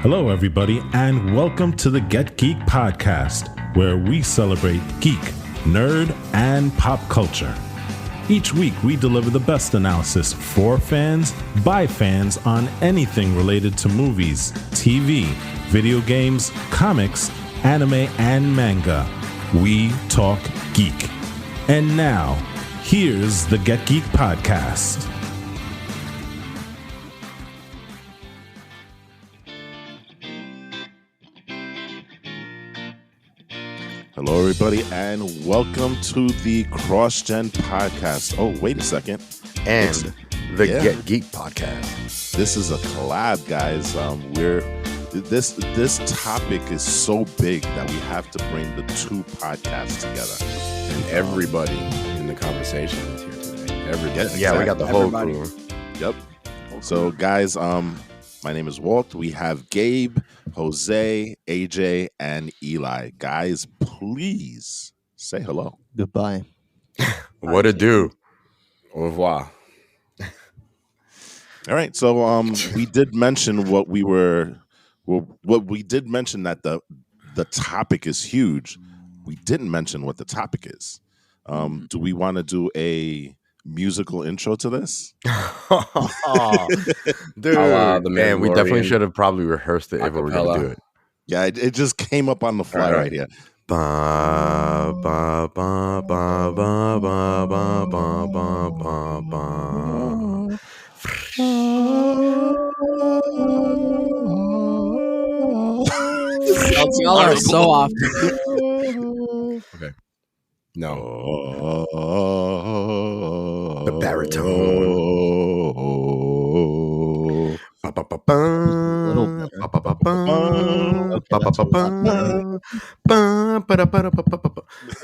Hello, everybody, and welcome to the Get Geek podcast, where we celebrate geek, nerd, and pop culture. Each week, we deliver the best analysis for fans, by fans, on anything related to movies, TV, video games, comics, anime, and manga. We talk geek. And now, here's the Get Geek podcast. Hello, everybody, and welcome to the CrossGen podcast. Oh, wait a second. And the Get Geek podcast. This is a collab, guys. This topic is so big that we have to bring the two podcasts together. And everybody in the conversation is here today. Everybody. Yeah, we got the whole crew. Yep. So, guys, my name is Walt. We have Gabe, Jose, AJ, and Eli. Guys, please say hello. Goodbye. What it do? Au revoir. All right. So we did mention what we did mention that the topic is huge. We didn't mention what the topic is. Do we want to do a musical intro to this? Dude, man, we definitely should have probably rehearsed it if we were going to do it. Yeah, it just came up on the fly right here. Ba, ba, ba, ba, ba, ba, ba, ba, ba, ba. Y'all are so off. Okay. No. The baritone.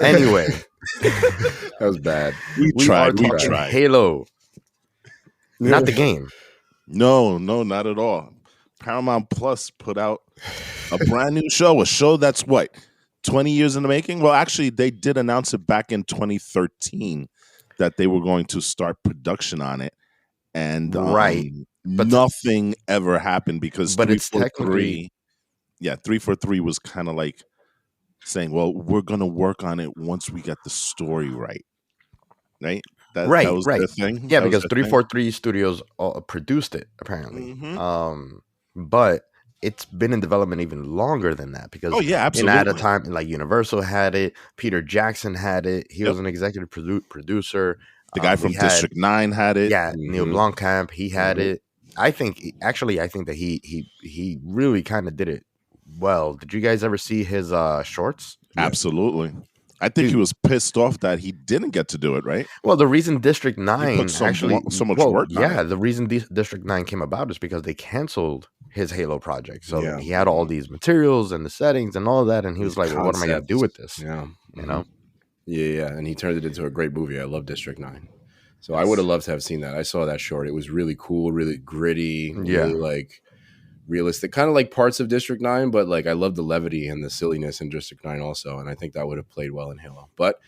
Anyway, That was bad. We tried. Halo. Not the game. No, not at all. Paramount Plus put out a brand new show, a show that's 20 years in the making? Well, actually, they did announce it back in 2013 that they were going to start production on it. And but nothing ever happened because 343 was kind of like saying, well, we're going to work on it once we get the story right. Right? That was their thing. Yeah, because 343 Studios produced it, apparently. Mm-hmm. But it's been in development even longer than that because absolutely. At a time, like Universal had it, Peter Jackson had it. He was an executive producer. The guy from District 9 had it. Yeah, Neil Blomkamp, he had it. I think that he really kind of did it well. Did you guys ever see his shorts? Absolutely. I think he was pissed off that he didn't get to do it, right? Well, the reason District 9 so much work on it. The reason District 9 came about is because they canceled his Halo project. So he had all these materials and the settings and all of that, and he was like, well, what am I going to do with this? Yeah. You know? Yeah. And he turned it into a great movie. I love District 9. So I would have loved to have seen that. I saw that short. It was really cool, really gritty, really like realistic, kind of like parts of District 9, but like I love the levity and the silliness in District 9 also, and I think that would have played well in Halo. But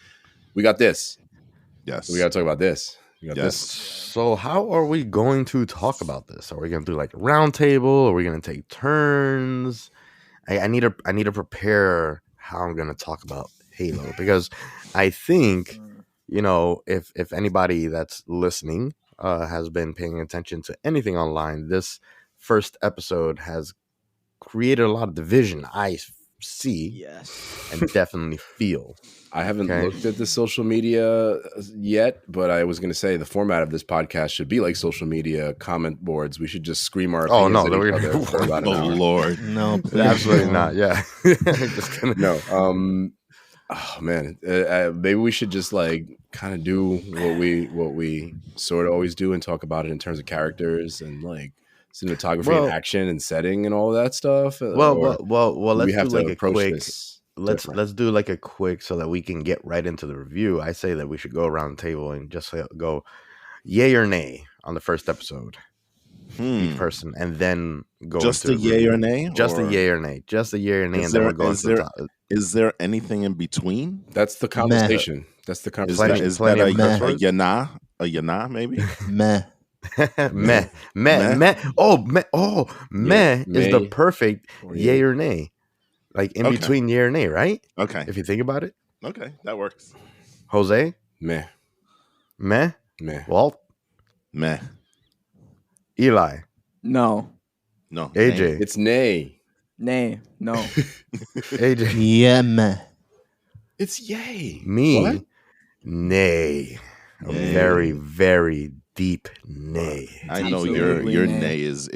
we got this. Yes. So we got to talk about this. We got this. So how are we going to talk about this? Are we going to do like a round table? Are we going to take turns? I need to prepare how I'm going to talk about Halo because I think, if anybody that's listening has been paying attention to anything online, this first episode has created a lot of division. I see and definitely feel. I haven't looked at the social media yet, but I was going to say the format of this podcast should be like social media comment boards. We should just scream our opinions at each other for about an hour. Lord. No, Absolutely not. Yeah. No. Oh man, maybe we should just like kind of do what we sort of always do and talk about it in terms of characters and like cinematography and action and setting and all that stuff. Well, let's have do like a quick. Let's do like a quick so that we can get right into the review. I say that we should go around the table and just go yay or nay on the first episode. Each person, and then go just a yay or nay. Just a yay or nay. Just a yay or nay, and then we're going to the top. Is there anything in between? That's the conversation. That's the conversation. Is that a yana maybe? Meh. Meh. Meh is the perfect yay or nay. Like in between yay or nay, right? Okay. If you think about it. Okay, that works. Jose? Meh. Walt? Meh. Eli? No. AJ? Nay. It's nay. Nay. No. AJ? Yeah, meh. It's yay. Me? What? Nay. A very, very deep nay. I know Absolutely your nay. nay is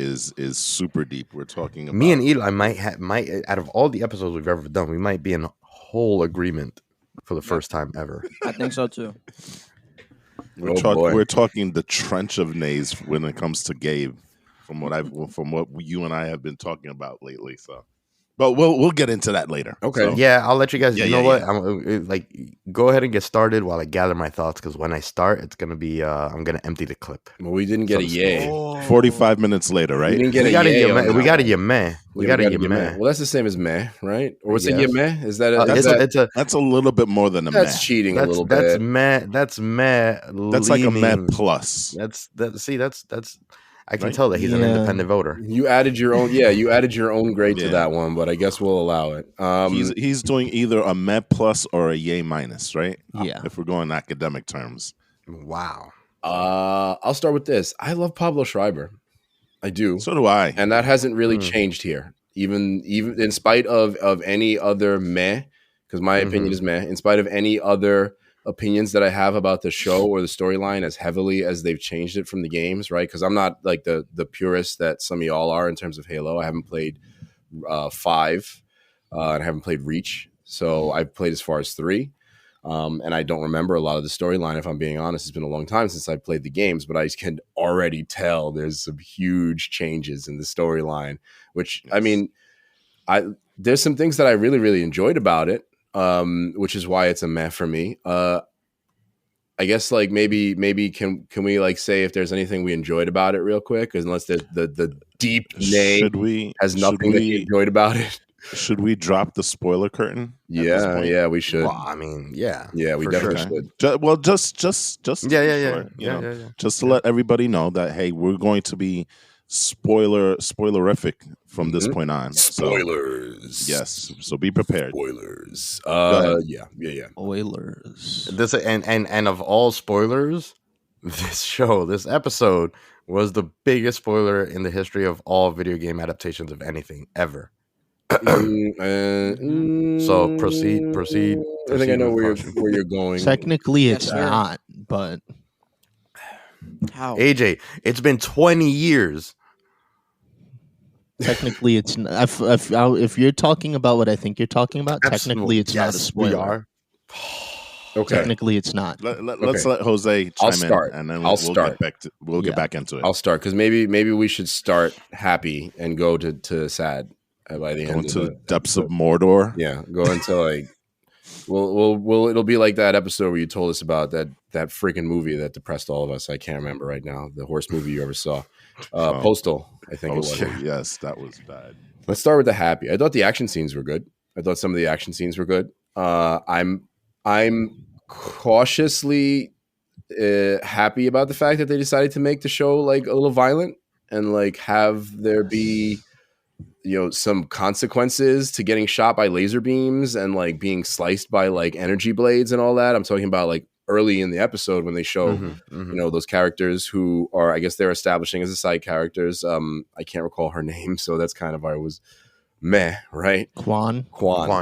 super deep. We're talking about Me and Eli might out of all the episodes we've ever done, we might be in whole agreement for the first time ever. I think so too. we're talking the trench of nays when it comes to Gabe, from what you and I have been talking about lately. So, but we'll get into that later. Okay. So, Yeah, I'll let you guys. Yeah, you know yeah, what? Go ahead and get started while I gather my thoughts. Because when I start, it's gonna be. I'm gonna empty the clip. Well, we didn't get a yay. 45 minutes later, right? We didn't get We a got yay. we got a meh. We got a meh. Well, that's the same as meh, right? Or was it Yes. meh? Is that That's a little bit more than a that's meh. cheating a little That's bit. meh. That's meh. That's like a meh plus. That's. I can Right? tell that he's an Yeah. independent voter. You added your own, grade to that one, but I guess we'll allow it. He's doing either a meh plus or a yay minus, right? Yeah. If we're going academic terms. Wow. I'll start with this. I love Pablo Schreiber. I do. So do I. And that hasn't really changed here. Even in spite of any other meh, because my opinion is meh, in spite of any other opinions that I have about the show or the storyline as heavily as they've changed it from the games, right? Because I'm not like the purist that some of y'all are in terms of Halo. I haven't played 5 and I haven't played Reach. So I've played as far as 3. And I don't remember a lot of the storyline, if I'm being honest. It's been a long time since I played the games, but I can already tell there's some huge changes in the storyline, which, I mean, there's some things that I really, really enjoyed about it, which is why it's a meh for me. I guess like maybe can we like say if there's anything we enjoyed about it real quick, unless the deep nay has nothing that you enjoyed about it. Should we drop the spoiler curtain? Yeah, we should. Well, I mean, yeah, we definitely should. Just yeah. Just to let everybody know that hey, we're going to be spoilerific from this point on. Spoilers. So, yes, so be prepared. Spoilers. Yeah. Oilers. This and of all spoilers, this episode was the biggest spoiler in the history of all video game adaptations of anything ever. So proceed. I think I know where you're going. Technically, it's Yes, sir. not, but How? AJ, it's been 20 years. technically, it's not. If you're talking about what I think you're talking about, technically, it's not a spoiler. We are. Okay. Technically, it's not. Let's let Jose chime start. in, and then I'll we'll start. get back into it. I'll start because maybe we should start happy and go to sad by the Go end. into the depths of Mordor. Yeah, go into like we'll it'll be like that episode where you told us about that freaking movie that depressed all of us. I can't remember right now the worst movie you ever saw. Postal, I think it was. Yes, that was bad. Let's start with the happy. I thought the action scenes were good. I thought some of the action scenes were good. I'm cautiously happy about the fact that they decided to make the show like a little violent and like have there be some consequences to getting shot by laser beams and like being sliced by like energy blades and all that. I'm talking about like early in the episode when they show those characters who are, I guess they're establishing as the side characters. I can't recall her name, so that's kind of why it was meh, right? Quan,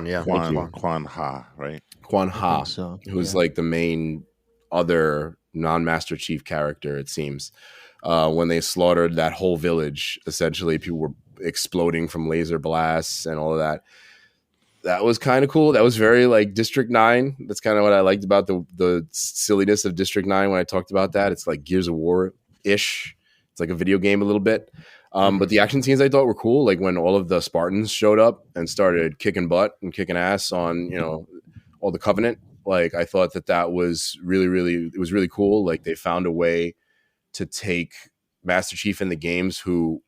yeah. Quan Ha, right? Quan Ha, so, who's like the main other non-Master Chief character, it seems. When they slaughtered that whole village, essentially people were exploding from laser blasts and all of that. That was kind of cool. That was very like District 9. That's kind of what I liked about the silliness of District 9 when I talked about that. It's like Gears of War-ish. It's like a video game a little bit. But the action scenes I thought were cool. Like when all of the Spartans showed up and started kicking butt and kicking ass on, all the Covenant. Like I thought that was really cool. Like they found a way to take Master Chief in the games who,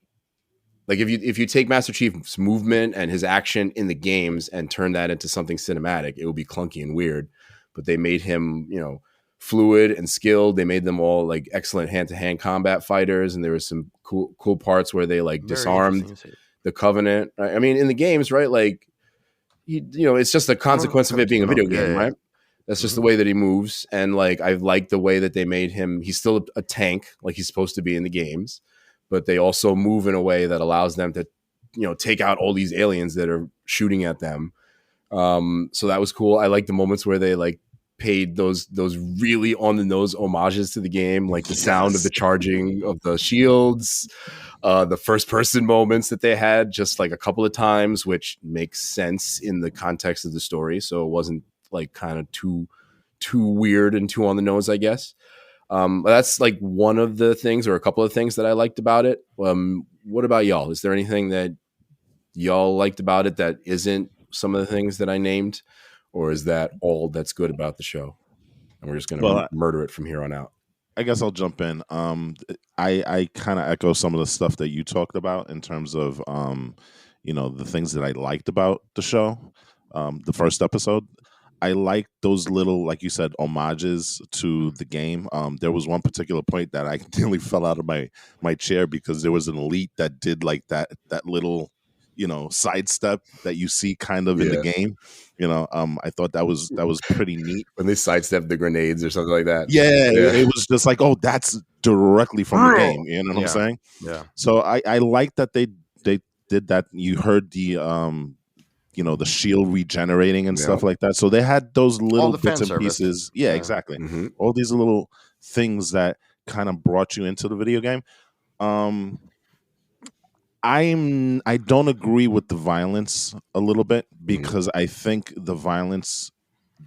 like if you take Master Chief's movement and his action in the games and turn that into something cinematic, it would be clunky and weird. But they made him, fluid and skilled. They made them all like excellent hand-to-hand combat fighters, and there was some cool parts where they like disarmed the Covenant. I mean, in the games, right? Like, you know, it's just a consequence of it being a video game, right? That's just the way that he moves. And like, I like the way that they made him. He's still a tank, like he's supposed to be in the games, but they also move in a way that allows them to, you know, take out all these aliens that are shooting at them. So that was cool. I like the moments where they like paid those really on the nose homages to the game, like the sound of the charging of the shields, the first person moments that they had just like a couple of times, which makes sense in the context of the story. So it wasn't like kind of too weird and too on the nose, I guess. That's like one of the things, or a couple of things that I liked about it. What about y'all? Is there anything that y'all liked about it that isn't some of the things that I named, or is that all that's good about the show? And we're just going to murder it from here on out. I guess I'll jump in. I kind of echo some of the stuff that you talked about in terms of, you know, the things that I liked about the show. The first episode, I liked those little, like you said, homages to the game. There was one particular point that I nearly fell out of my chair because there was an elite that did like that little, you know, sidestep that you see kind of in the game. You know, I thought that was pretty neat when they sidestepped the grenades or something like that. Yeah. It was just like, oh, that's directly from the game. You know what I'm saying? Yeah. So I like that they did that. You heard the you know, the shield regenerating and stuff like that. So they had those little bits and pieces. Yeah, exactly. Mm-hmm. All these little things that kind of brought you into the video game. I don't agree with the violence a little bit because I think the violence,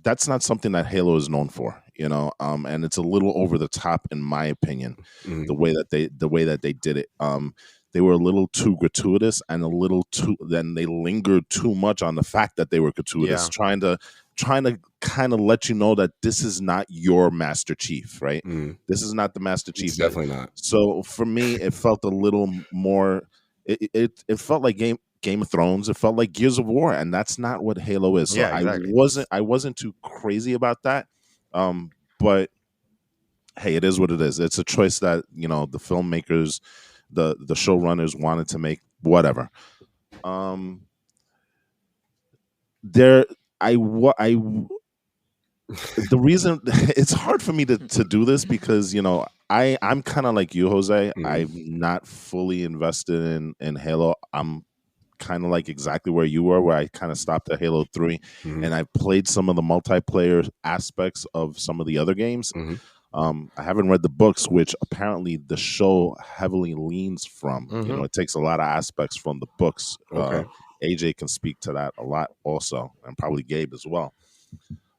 that's not something that Halo is known for, you know, and it's a little over the top in my opinion, the way that they did it. They were a little too gratuitous and a little too, then they lingered too much on the fact that they were gratuitous, trying to kind of let you know that this is not your Master Chief, right? This is not the Master Chief. It's definitely not. So for me, it felt a little more, it felt like Game of Thrones. It felt like Gears of War, and that's not what Halo is. So exactly. I wasn't too crazy about that. But hey, it is what it is. It's a choice that, you know, the filmmakers, the showrunners wanted to make, whatever. The reason it's hard for me to do this because, you know, I'm kind of like you, Jose. I'm not fully invested in Halo. I'm kind of like exactly where you were, where I kind of stopped at Halo 3 and I played some of the multiplayer aspects of some of the other games. I haven't read the books, which apparently the show heavily leans from. You know, it takes a lot of aspects from the books. Okay. AJ can speak to that a lot also, and probably Gabe as well.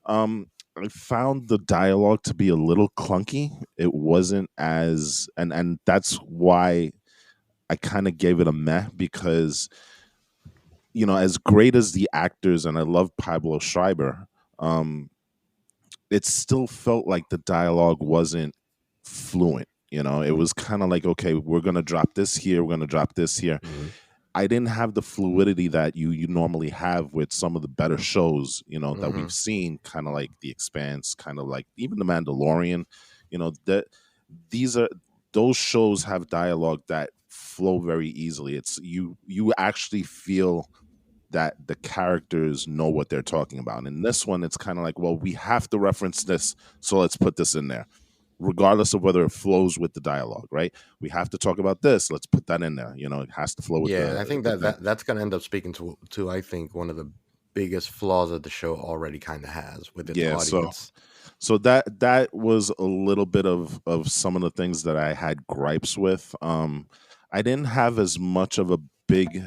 I found the dialogue to be a little clunky. It wasn't as, and that's why I kind of gave it a meh, because, you know, as great as the actors, and I love Pablo Schreiber, it still felt like the dialogue wasn't fluent. You know, it was kind of like, okay, we're going to drop this here. We're going to drop this here. I didn't have the fluidity that you normally have with some of the better shows, you know, that we've seen, kind of like The Expanse, kind of like even The Mandalorian, you know, that those shows have dialogue that flow very easily. It's you actually feel that the characters know what they're talking about. And in this one, it's kind of like, well, we have to reference this, so let's put this in there, regardless of whether it flows with the dialogue, right? We have to talk about this, let's put that in there. You know, it has to flow with I think that's going to end up speaking to I think one of the biggest flaws that the show already kind of has with its audience. So that was a little bit of some of the things that I had gripes with. I didn't have as much of a big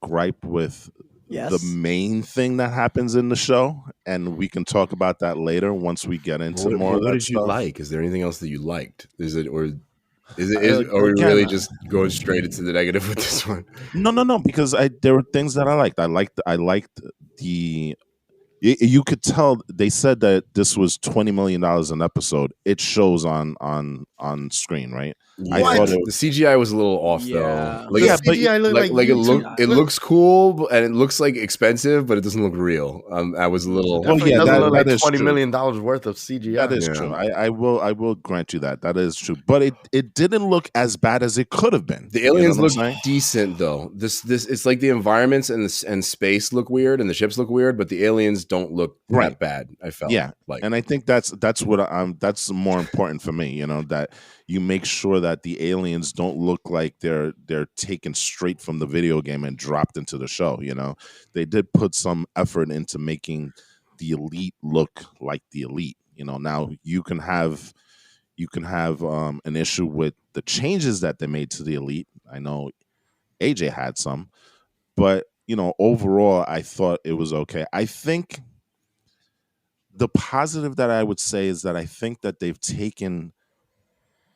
gripe with the main thing that happens in the show, and we can talk about that later once we get into more of that. What did you like? Is there anything else that you liked? Are we really just going straight into the negative with this one? No, because there were things that I liked. I liked You could tell they said that this was $20 million an episode. It shows on screen, right? I Yeah, thought What? it. the CGI was a little off though. Yeah. Like The Yeah, but CGI looked like like YouTube. it looks cool and it looks like expensive, but it doesn't look real. I was a little Well, Definitely yeah, doesn't that- look that like is $20 true. million worth of That CGI. is Yeah. true. I will grant you that. That is true. But it didn't look as bad as it could have been. The You know aliens what I'm look saying? decent though. This it's like the environments and space look weird and the ships look weird, but the aliens don't look Right. that bad. I felt Yeah. like And I think that's what that's more important for me, that you make sure that the aliens don't look like they're taken straight from the video game and dropped into the show. They did put some effort into making the elite look like the elite. Now you can have an issue with the changes that they made to the elite. I know AJ had some, but overall I thought it was okay. I think the positive that I would say is that I think that they've taken,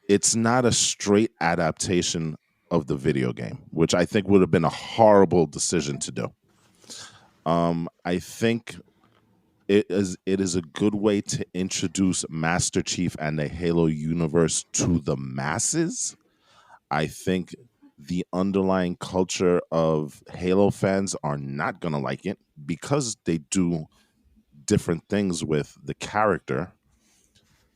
it's not a straight adaptation of the video game, which I think would have been a horrible decision to do. I think it is a good way to introduce Master Chief and the Halo universe to the masses. I think the underlying culture of Halo fans are not going to like it because they do different things with the character.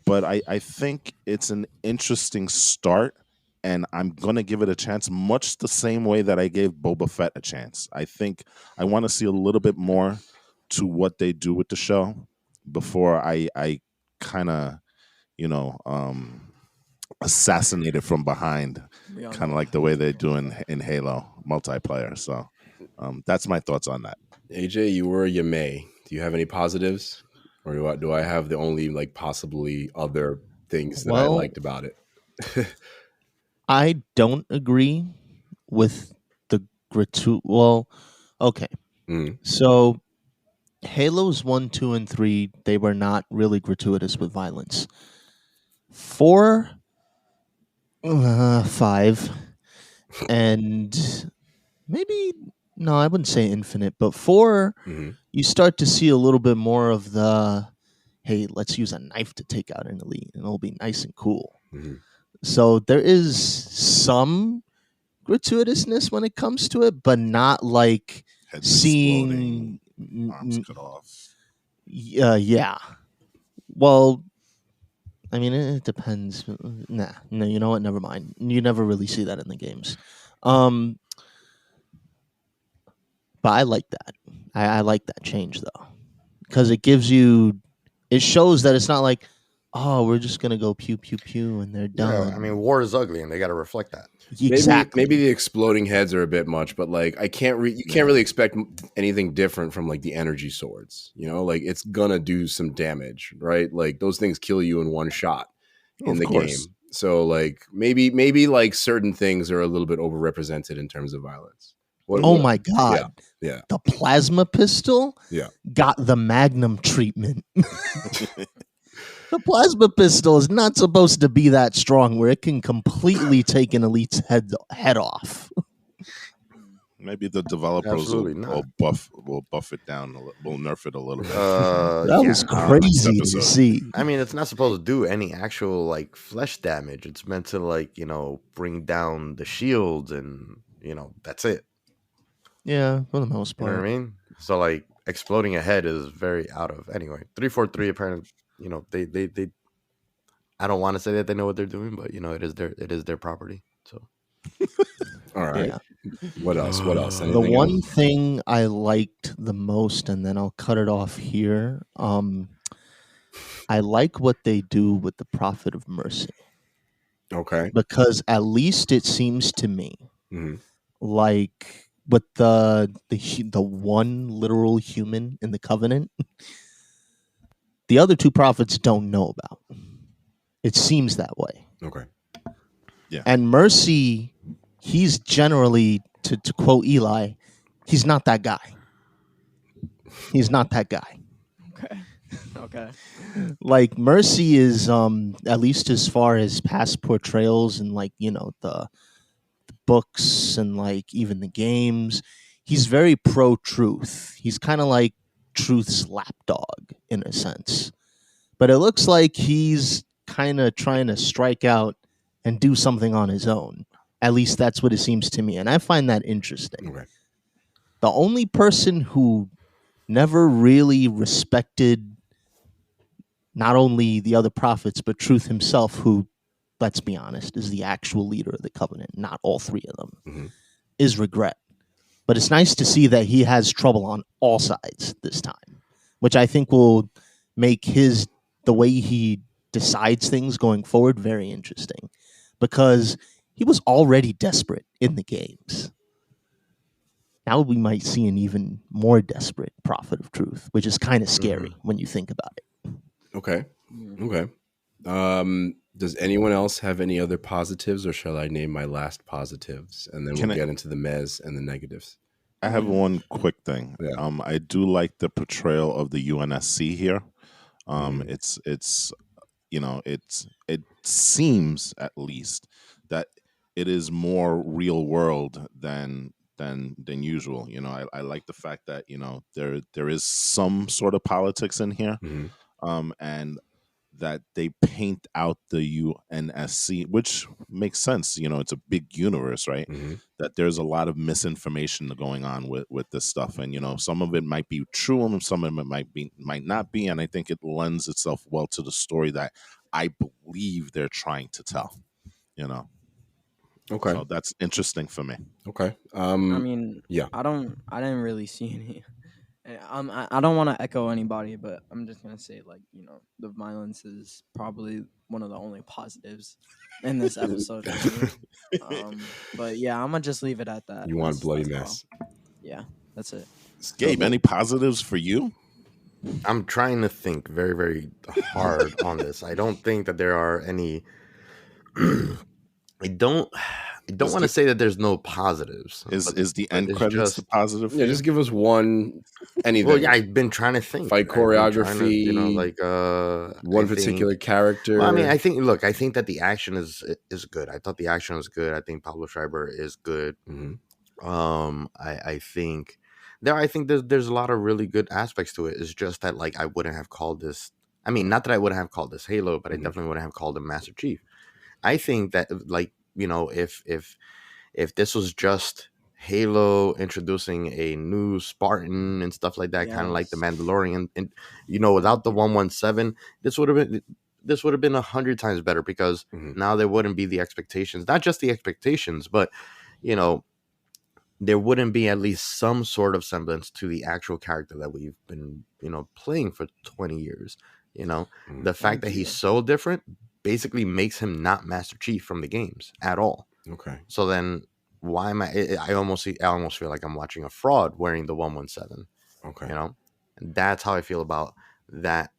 But I think it's an interesting start, and I'm going to give it a chance, much the same way that I gave Boba Fett a chance. I think I want to see a little bit more to what they do with the show before I kind of, you know, um, assassinate it from behind, We all kind of know. like the way they do in Halo multiplayer. So that's my thoughts on that. AJ, you were you may. Do you have any positives, or do I have the only like possibly other things that I Well, liked about it? I don't agree with the Well, okay. Mm. So Halos 1, 2, and 3, they were not really gratuitous with violence. 4, 5, and maybe, no, I wouldn't say infinite, but 4, hmm you start to see a little bit more of the, hey, let's use a knife to take out an elite, and it'll be nice and cool. hmm So there is some gratuitousness when it comes to it, but not like Heads seeing. exploding, arms cut off. Yeah. Well, I mean, it depends. Nah, no, you know what? Never mind. You never really see that in the games. But I like that. I like that change though, because it gives you. It shows that it's not like, oh, we're just gonna go pew pew pew and they're done. Yeah, I mean, war is ugly, and they got to reflect that. Exactly. Maybe the exploding heads are a bit much, but like you can't really expect anything different from like the energy swords. Like it's gonna do some damage, right? Like those things kill you in one shot in Of the course. game. So like maybe like certain things are a little bit overrepresented in terms of violence. Oh my god. Yeah. The plasma pistol Yeah. got the Magnum treatment. The plasma pistol is not supposed to be that strong where it can completely take an elite's head off. Maybe the developers Absolutely will not. buff it down, will nerf it a little bit. That was Yeah. crazy to episode. see. I mean, it's not supposed to do any actual like flesh damage. It's meant to like bring down the shields, and that's it. Yeah, for the most You know part. what I mean? So like exploding a head is very out of anyway. 343 apparently, they I don't want to say that they know what they're doing, but it is their property. So All right. Yeah. What else? The Anything one else? thing I liked the most, and then I'll cut it off here. I like what they do with the Prophet of Mercy, Okay. because at least it seems to me hmm like with the one literal human in the Covenant, the other two prophets don't know about. It seems that way. Okay. And Mercy, he's generally, to quote Eli, he's not that guy. He's not that guy. Okay. Okay. Like Mercy is, at least as far as past portrayals and like the books and like even the games, he's very pro truth. He's kind of like Truth's lapdog in a sense. But it looks like he's kind of trying to strike out and do something on his own. At least that's what it seems to me. And I find that interesting. Okay. The only person who never really respected not only the other prophets, but Truth himself, who, let's be honest, is the actual leader of the covenant, not all three of them, is Regret. But it's nice to see that he has trouble on all sides this time, which I think will make the way he decides things going forward very interesting, because he was already desperate in the games. Now we might see an even more desperate prophet of Truth, which is kind of scary when you think about it. Okay. Does anyone else have any other positives, or shall I name my last positives, and then we'll get into the mez and the negatives? I have one quick thing. Yeah. I do like the portrayal of the UNSC here. It's it seems at least that it is more real world than usual. You know, I like the fact that there is some sort of politics in here, and that they paint out the UNSC, which makes sense. You know, it's a big universe, right? That there's a lot of misinformation going on with this stuff, and some of it might be true, and some of it might not be. And I think it lends itself well to the story that I believe they're trying to tell. Okay. So that's interesting for me. Okay. I mean, yeah. I didn't really see any. I don't want to echo anybody, but I'm just gonna say, like, the violence is probably one of the only positives in this episode. But yeah, I'm gonna just leave it at that. You want bloody mess? Yeah, that's it. Gabe, any positives for you? I'm trying to think very, very hard on this. I don't think that there are any. I don't want to say that there's no positives. Is the end credits the positive? Yeah, just give us one. Anything. Well, yeah, I've been trying to think. Fight choreography, one I particular think, character. Well, I mean, I think that the action is good. I thought the action was good. I think Pablo Schreiber is good. I think there's a lot of really good aspects to it. It's just that, like, I wouldn't have called this. I mean, not that I wouldn't have called this Halo, but I definitely wouldn't have called him Master Chief. I think that, like, if this was just Halo introducing a new Spartan and stuff like that, kind of like the Mandalorian, and without the 117, this would have been 100 times better, because now there wouldn't be the expectations, not just the expectations, but there wouldn't be at least some sort of semblance to the actual character that we've been playing for 20 years. The fact that he's so different basically makes him not Master Chief from the games at all. Okay. So then why am I almost feel like I'm watching a fraud wearing the 117. Okay. And that's how I feel about that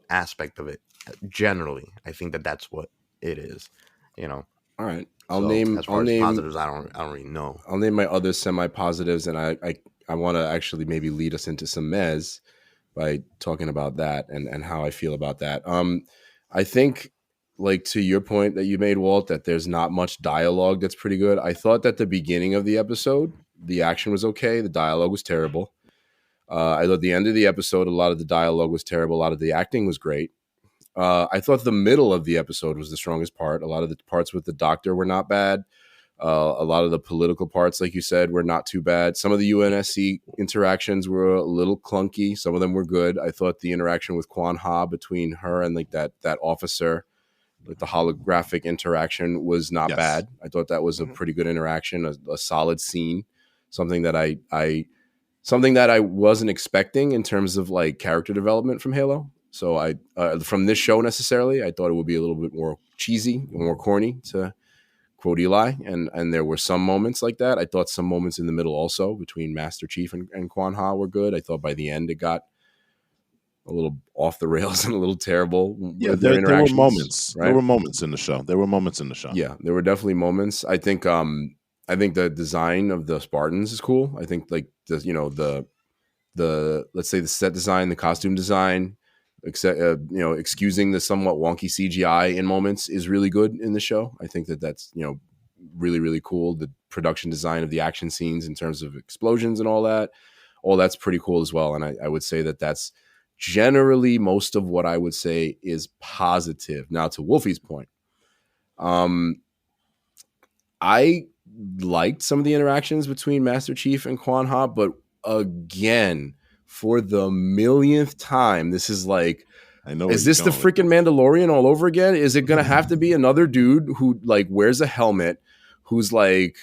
aspect of it. Generally, I think that that's what it is. All right. I'll name positives. I don't really know. I'll name my other semi-positives, and I want to actually maybe lead us into some mez by talking about that and how I feel about that. I think, like, to your point that you made, Walt, that there's not much dialogue that's pretty good. I thought that the beginning of the episode, the action was okay. The dialogue was terrible. I thought the end of the episode, a lot of the dialogue was terrible. A lot of the acting was great. I thought the middle of the episode was the strongest part. A lot of the parts with the doctor were not bad. A lot of the political parts, like you said, were not too bad. Some of the UNSC interactions were a little clunky. Some of them were good. I thought the interaction with Quan Ha between her and, like, that officer, like the holographic interaction, was not bad. I thought that was a pretty good interaction, a solid scene, something that I wasn't expecting in terms of, like, character development from Halo. So I from this show necessarily, I thought it would be a little bit more cheesy, more corny, to quote Eli, and there were some moments like that. I thought some moments in the middle also between Master Chief and Quan Ha were good. I thought by the end it got a little off the rails and a little terrible. Yeah, there were moments. Right? There were moments in the show. Yeah, there were definitely moments. I think the design of the Spartans is cool. I think, like, the let's say the set design, the costume design, excusing the somewhat wonky CGI in moments, is really good in the show. I think that's really, really cool. The production design of the action scenes in terms of explosions and all that, all that's pretty cool as well. And I would say that that's generally most of what I would say is positive. Now, to Wolfie's point, I liked some of the interactions between Master Chief and Quan Ha, but again, for the millionth time, this is like, I know. is this the freaking Mandalorian all over again? Is it gonna have to be another dude who like wears a helmet, who's like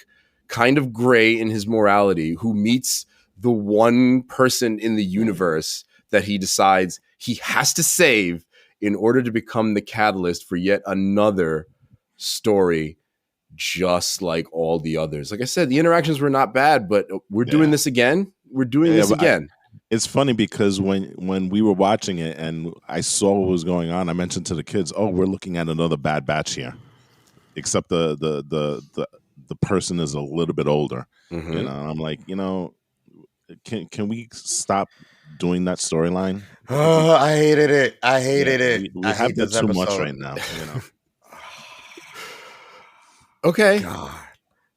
kind of gray in his morality, who meets the one person in the universe that he decides he has to save in order to become the catalyst for yet another story, just like all the others? Like I said, the interactions were not bad, but we're doing this again. We're doing this again. It's funny because when we were watching it and I saw what was going on, I mentioned to the kids, "Oh, we're looking at another Bad Batch here," except the person is a little bit older. Mm-hmm. You know, I'm like, can we stop doing that storyline? Oh, I hated it. I hated it. We have that too much right now. Okay. God.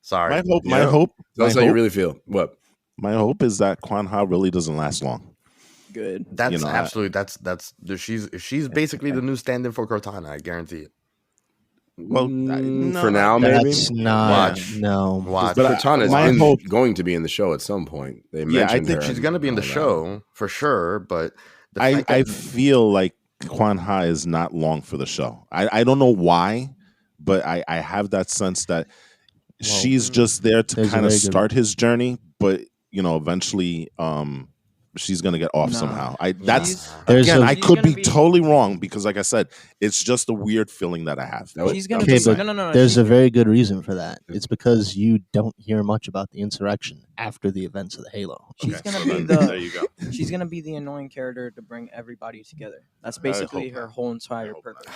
Sorry. My hope. Tell us how you really feel. What? My hope is that Quan Ha really doesn't last long. Good. That's absolutely that's she's basically the new stand-in for Cortana. I guarantee it. Well, for now, maybe. That's not. No. Watch. But Cortana is going to be in the show at some point. They mentioned I think she's going to be in the show for sure. But I feel like Quan Ha is not long for the show. I don't know why, but I have that sense that she's just there to kind of start his journey, but eventually she's gonna get off somehow. I could be totally wrong because, like I said, it's just a weird feeling that I have. She's gonna be no. There's a very good reason for that. It's because you don't hear much about the insurrection after the events of the Halo. She's gonna be there you go. She's gonna be the annoying character to bring everybody together. That's basically her whole entire purpose.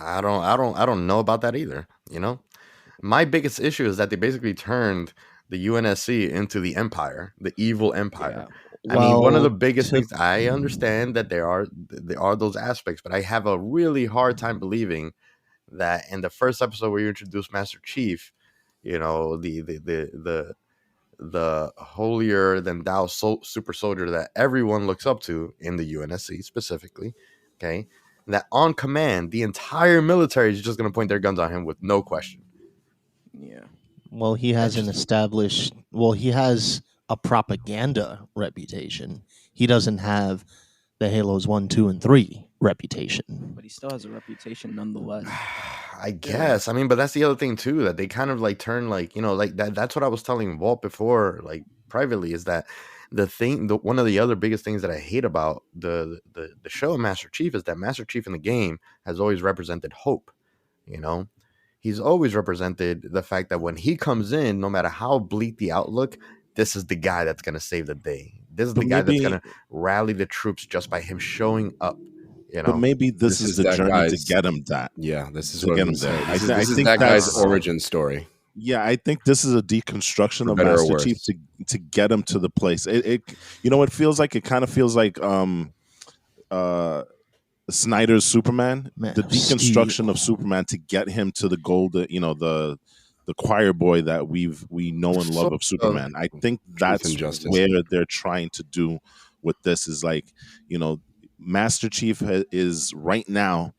I don't know about that either. My biggest issue is that they basically turned the UNSC into the Empire, the evil Empire. Yeah. I mean, one of the biggest things, I understand that there are those aspects, but I have a really hard time believing that in the first episode where you introduce Master Chief, the holier than thou super soldier that everyone looks up to in the UNSC specifically, okay, that on command the entire military is just going to point their guns on him with no question. Yeah. Well, he has he has a propaganda reputation. He doesn't have the Halos 1, 2, and 3 reputation. But he still has a reputation nonetheless. I guess. I mean, but that's the other thing too, that they kind of like turn like that's what I was telling Walt before, like privately, is that one of the other biggest things that I hate about the show of Master Chief is that Master Chief in the game has always represented hope. He's always represented the fact that when he comes in, no matter how bleak the outlook, this is the guy that's going to save the day. This is the guy that's going to rally the troops just by him showing up. But maybe this is the journey to get him that. Yeah, this is to get him there. I think that guy's origin story. Yeah, I think this is a deconstruction of Master Chief to get him to the place. It feels like, it kind of feels like Snyder's Superman, the deconstruction of Superman to get him to the gold, the choir boy that we know and love of Superman. I think that's where they're trying to do with this, is like, Master Chief is right now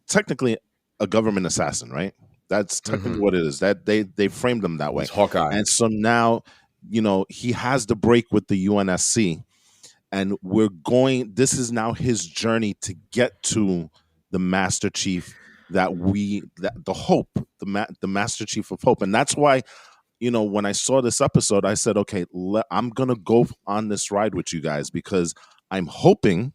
technically a government assassin, right? That's technically what it is. That they framed him that way. It's Hawkeye. And so now, he has the break with the UNSC. And this is now his journey to get to the Master Chief the hope, the Master Chief of Hope. And that's why, when I saw this episode, I said, okay, I'm going to go on this ride with you guys, because I'm hoping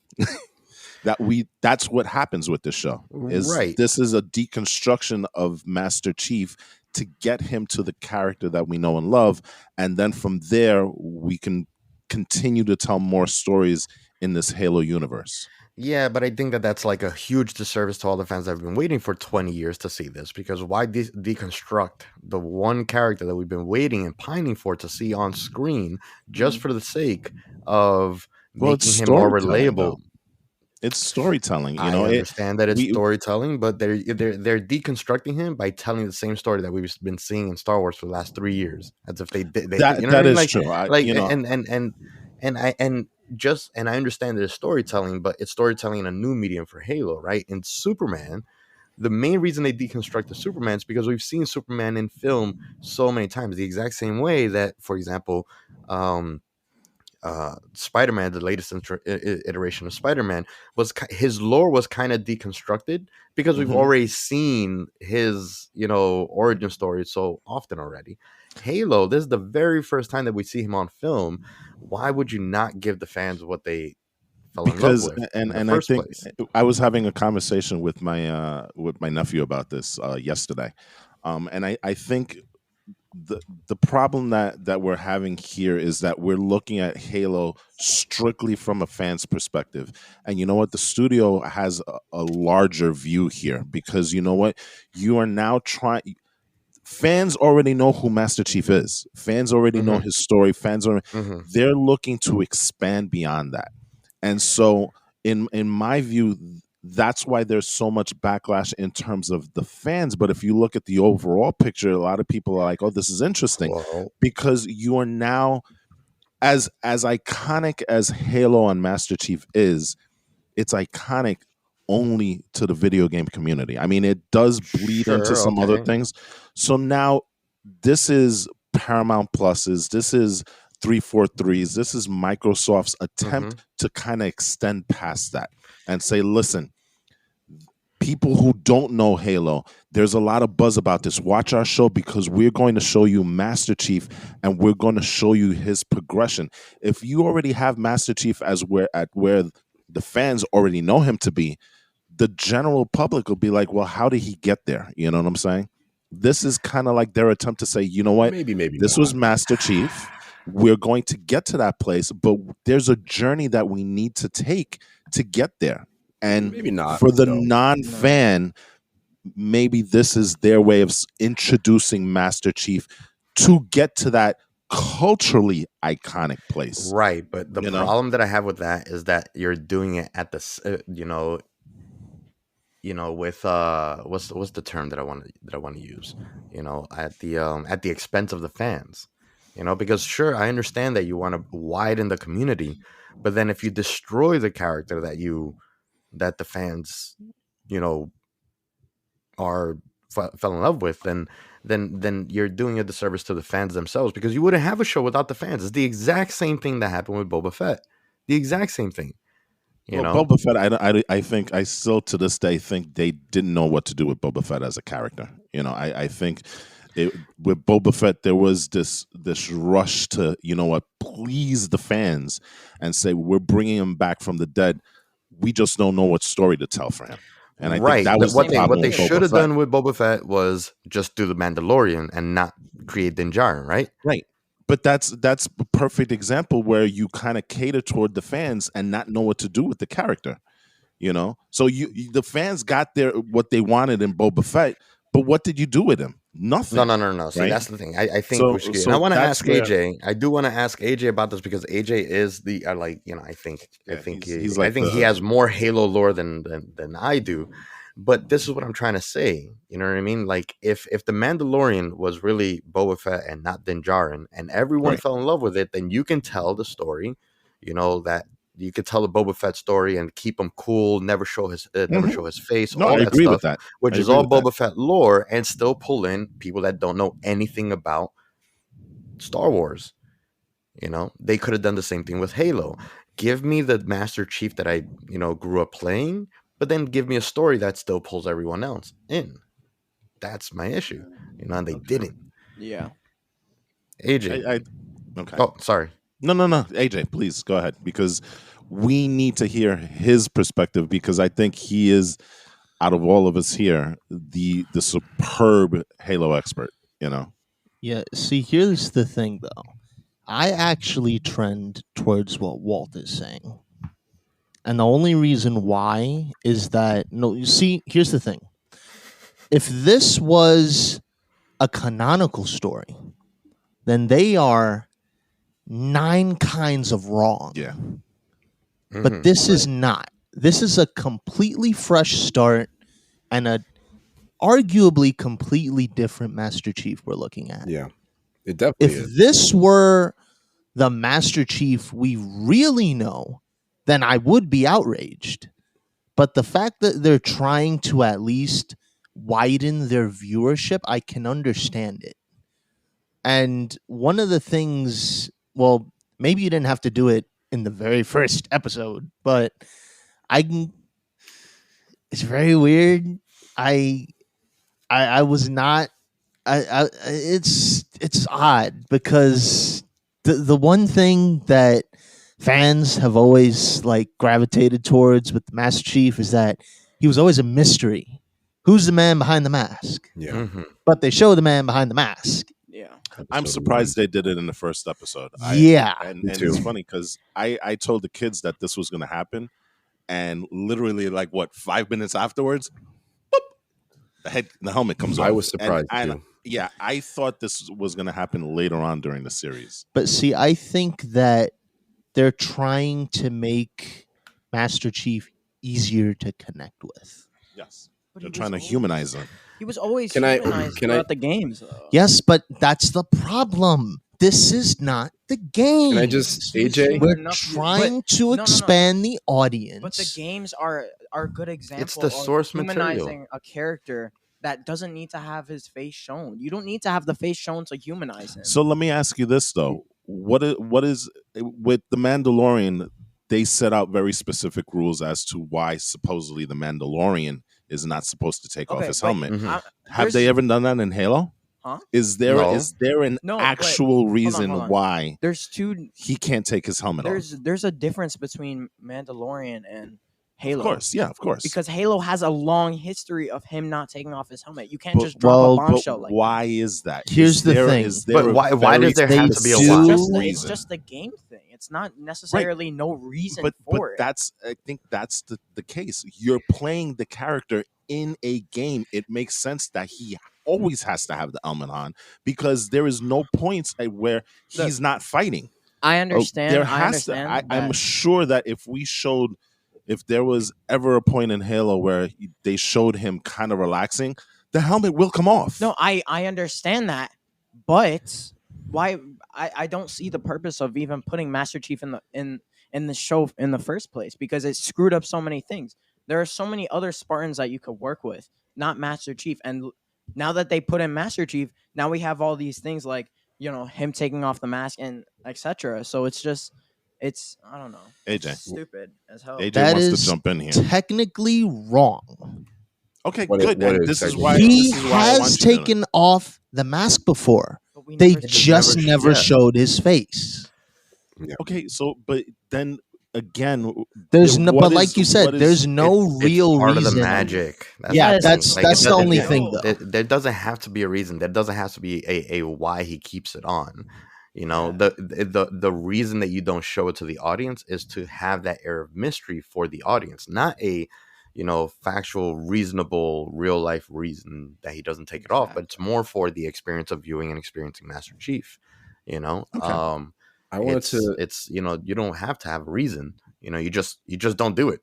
that's what happens with this show. Right. This is a deconstruction of Master Chief to get him to the character that we know and love. And then from there, we can continue to tell more stories in this Halo universe. Yeah, but I think that's like a huge disservice to all the fans that have been waiting for 20 years to see this, because why deconstruct the one character that we've been waiting and pining for to see on screen just for the sake of making him more relatable? Though. It's storytelling, I understand that it's storytelling, but they're deconstructing him by telling the same story that we've been seeing in Star Wars for the last 3 years, as if they did. That is true. And I understand that it's storytelling, but it's storytelling in a new medium for Halo, right? In Superman, the main reason they deconstructed Superman is because we've seen Superman in film so many times, the exact same way that, for example, um, Spider-Man, the latest iteration of Spider-Man, his lore was kind of deconstructed because we've Mhm. already seen his, origin story so often already. Halo, this is the very first time that we see him on film. Why would you not give the fans what they fell in love Because with in the and I first think place? I was having a conversation with my nephew about this yesterday, and I think the problem that we're having here is that we're looking at Halo strictly from a fan's perspective, and you know what, the studio has a larger view here, because you know what, you are now trying. Fans already know who Master Chief is. Fans already know Mm-hmm. his story. Fans are Mm-hmm. they're looking to expand beyond that. And so in my view, that's why there's so much backlash in terms of the fans. But if you look at the overall picture, a lot of people are like, "Oh, this is interesting," Well, because you are now, as iconic as Halo and Master Chief is, it's iconic only to the video game community. I mean, it does bleed into sure, some other okay. things. So now this is Paramount Pluses, this is 343s, this is Microsoft's Mm-hmm. attempt to kind of extend past that and say, listen, people who don't know Halo, there's a lot of buzz about this. Watch our show, because we're going to show you Master Chief and we're going to show you his progression. If you already have Master Chief as where the fans already know him to be, the general public will be like, well, how did he get there? You know what I'm saying? This is kind of like their attempt to say, you know what? Maybe This not. was Master Chief. We're going to get to that place, but there's a journey that we need to take to get there. And Maybe not, for the though. non-fan, maybe this is their way of introducing Master Chief to get to that culturally iconic place. Right, but the You know? problem that I have with that is that you're doing it at with what's the term that I want to use, at the expense of the fans, because sure, I understand that you want to widen the community, but then if you destroy the character that the fans, you know, fell in love with, then you're doing a disservice to the fans themselves, because you wouldn't have a show without the fans. It's the exact same thing that happened with Boba Fett. The exact same thing. Well, Boba Fett, I think I still to this day think they didn't know what to do with Boba Fett as a character. I think with Boba Fett there was this rush to, you know what, please the fans and say we're bringing him back from the dead. We just don't know what story to tell for him, and I think Right. that was the problem What they with should Boba have Fett. done with Boba Fett was just do the Mandalorian and not create Din Djarin, right? Right. But that's a perfect example where you kind of cater toward the fans and not know what to do with the character. So the fans got what they wanted in Boba Fett, but what did you do with him? Nothing. No. See, right? that's the thing. I think we should get, and I So want to that's ask where AJ. I do want to ask AJ about this because AJ is the I think he's like he has more Halo lore than I do. But this is what I'm trying to say. You know what I mean? Like if the Mandalorian was really Boba Fett and not Din Djarin, and everyone right. fell in love with it, then you can tell the story. That you could tell the Boba Fett story and keep him cool, never show his face, No, all I that agree with stuff, that. which I is agree all with that. Boba Fett lore, and still pull in people that don't know anything about Star Wars. They could have done the same thing with Halo. Give me the Master Chief that I grew up playing, but then give me a story that still pulls everyone else in. That's my issue, and they didn't. Yeah. AJ. Okay. Oh, sorry. No. AJ, please go ahead, because we need to hear his perspective, because I think he is, out of all of us here, the superb Halo expert. Yeah, see, here's the thing, though. I actually trend towards what Walt is saying. And the only reason why is that, no, you see, here's the thing. If this was a canonical story, then they are 9 kinds of wrong. Yeah. But this is not. This is a completely fresh start and a arguably completely different Master Chief we're looking at. Yeah, it definitely If is. this were the Master Chief we really know, then I would be outraged. But the fact that they're trying to at least widen their viewership, I can understand it. And one of the things, well, maybe you didn't have to do it in the very first episode, but it's very weird. I was not. It's odd because the one thing that fans have always like gravitated towards with the Master Chief is that he was always a mystery. Who's the man behind the mask? Yeah. Mm-hmm. But they show the man behind the mask. Yeah. I'm surprised they did it in the first episode. Yeah. And Me too. it's funny because I told the kids that this was going to happen, and literally, like, what, 5 minutes afterwards, boop, the helmet comes off. I was surprised and too. yeah, I thought this was going to happen later on during the series. But see, I think that they're trying to make Master Chief easier to connect with. Yes. But They're he trying to was always- humanize him. He was always Can I- humanized can I- throughout the games, though. Yes, but that's the problem. This is not the game. Can I just, He was AJ? human We're enough to- trying to no, no. expand the audience. But the games are a good example the of source material. humanizing a character that doesn't need to have his face shown. You don't need to have the face shown to humanize him. So let me ask you this, though. What is with the Mandalorian, they set out very specific rules as to why supposedly the Mandalorian is not supposed to take off his but- helmet. Mhm. I- Have they there's- ever done that in Halo? Huh? Is there No. an No, wait. actual reason hold on. why There's two. he can't take his helmet off? There's a difference between Mandalorian and Halo. Of course, yeah, of course. Because Halo has a long history of him not taking off his helmet. You can't But- just drop well, a but bombshell like why is that? Here's Is the there- thing. is there But a why does there have to be a They why? do- It's reason? just the game thing. It's not necessarily no reason but for it. that's I think that's the case. You're playing the character in a game. It makes sense that he always has to have the helmet on because there is no points where he's not fighting. I understand. There I has to. understand. I'm that- sure that if there was ever a point in Halo where they showed him kind of relaxing, the helmet will come off. No, I understand that, but why? I don't see the purpose of even putting Master Chief in the show in the first place because it screwed up so many things. There are so many other Spartans that you could work with, not Master Chief. And now that they put in Master Chief, now we have all these things like him taking off the mask and etc. So it's I don't know. AJ. It's stupid as hell. AJ That wants is to jump in here. technically wrong. Okay, What good. is And this is technically- why He this is why I has want you to know. taken off the mask before. But we They never see just never- never yeah. showed his face. Okay, so but then again, There's Yeah, no, what but is- like you said, what is- there's no It's real part reason. of the magic. Yeah, the that's thing. that's it the doesn't- only it- thing though. There doesn't have to be a reason. There doesn't have to be a why he keeps it on. The reason that you don't show it to the audience is to have that air of mystery for the audience, not a factual, reasonable, real life reason that he doesn't take it off, but it's more for the experience of viewing and experiencing Master Chief. I wanted It's to. you don't have to have a reason. You just don't do it.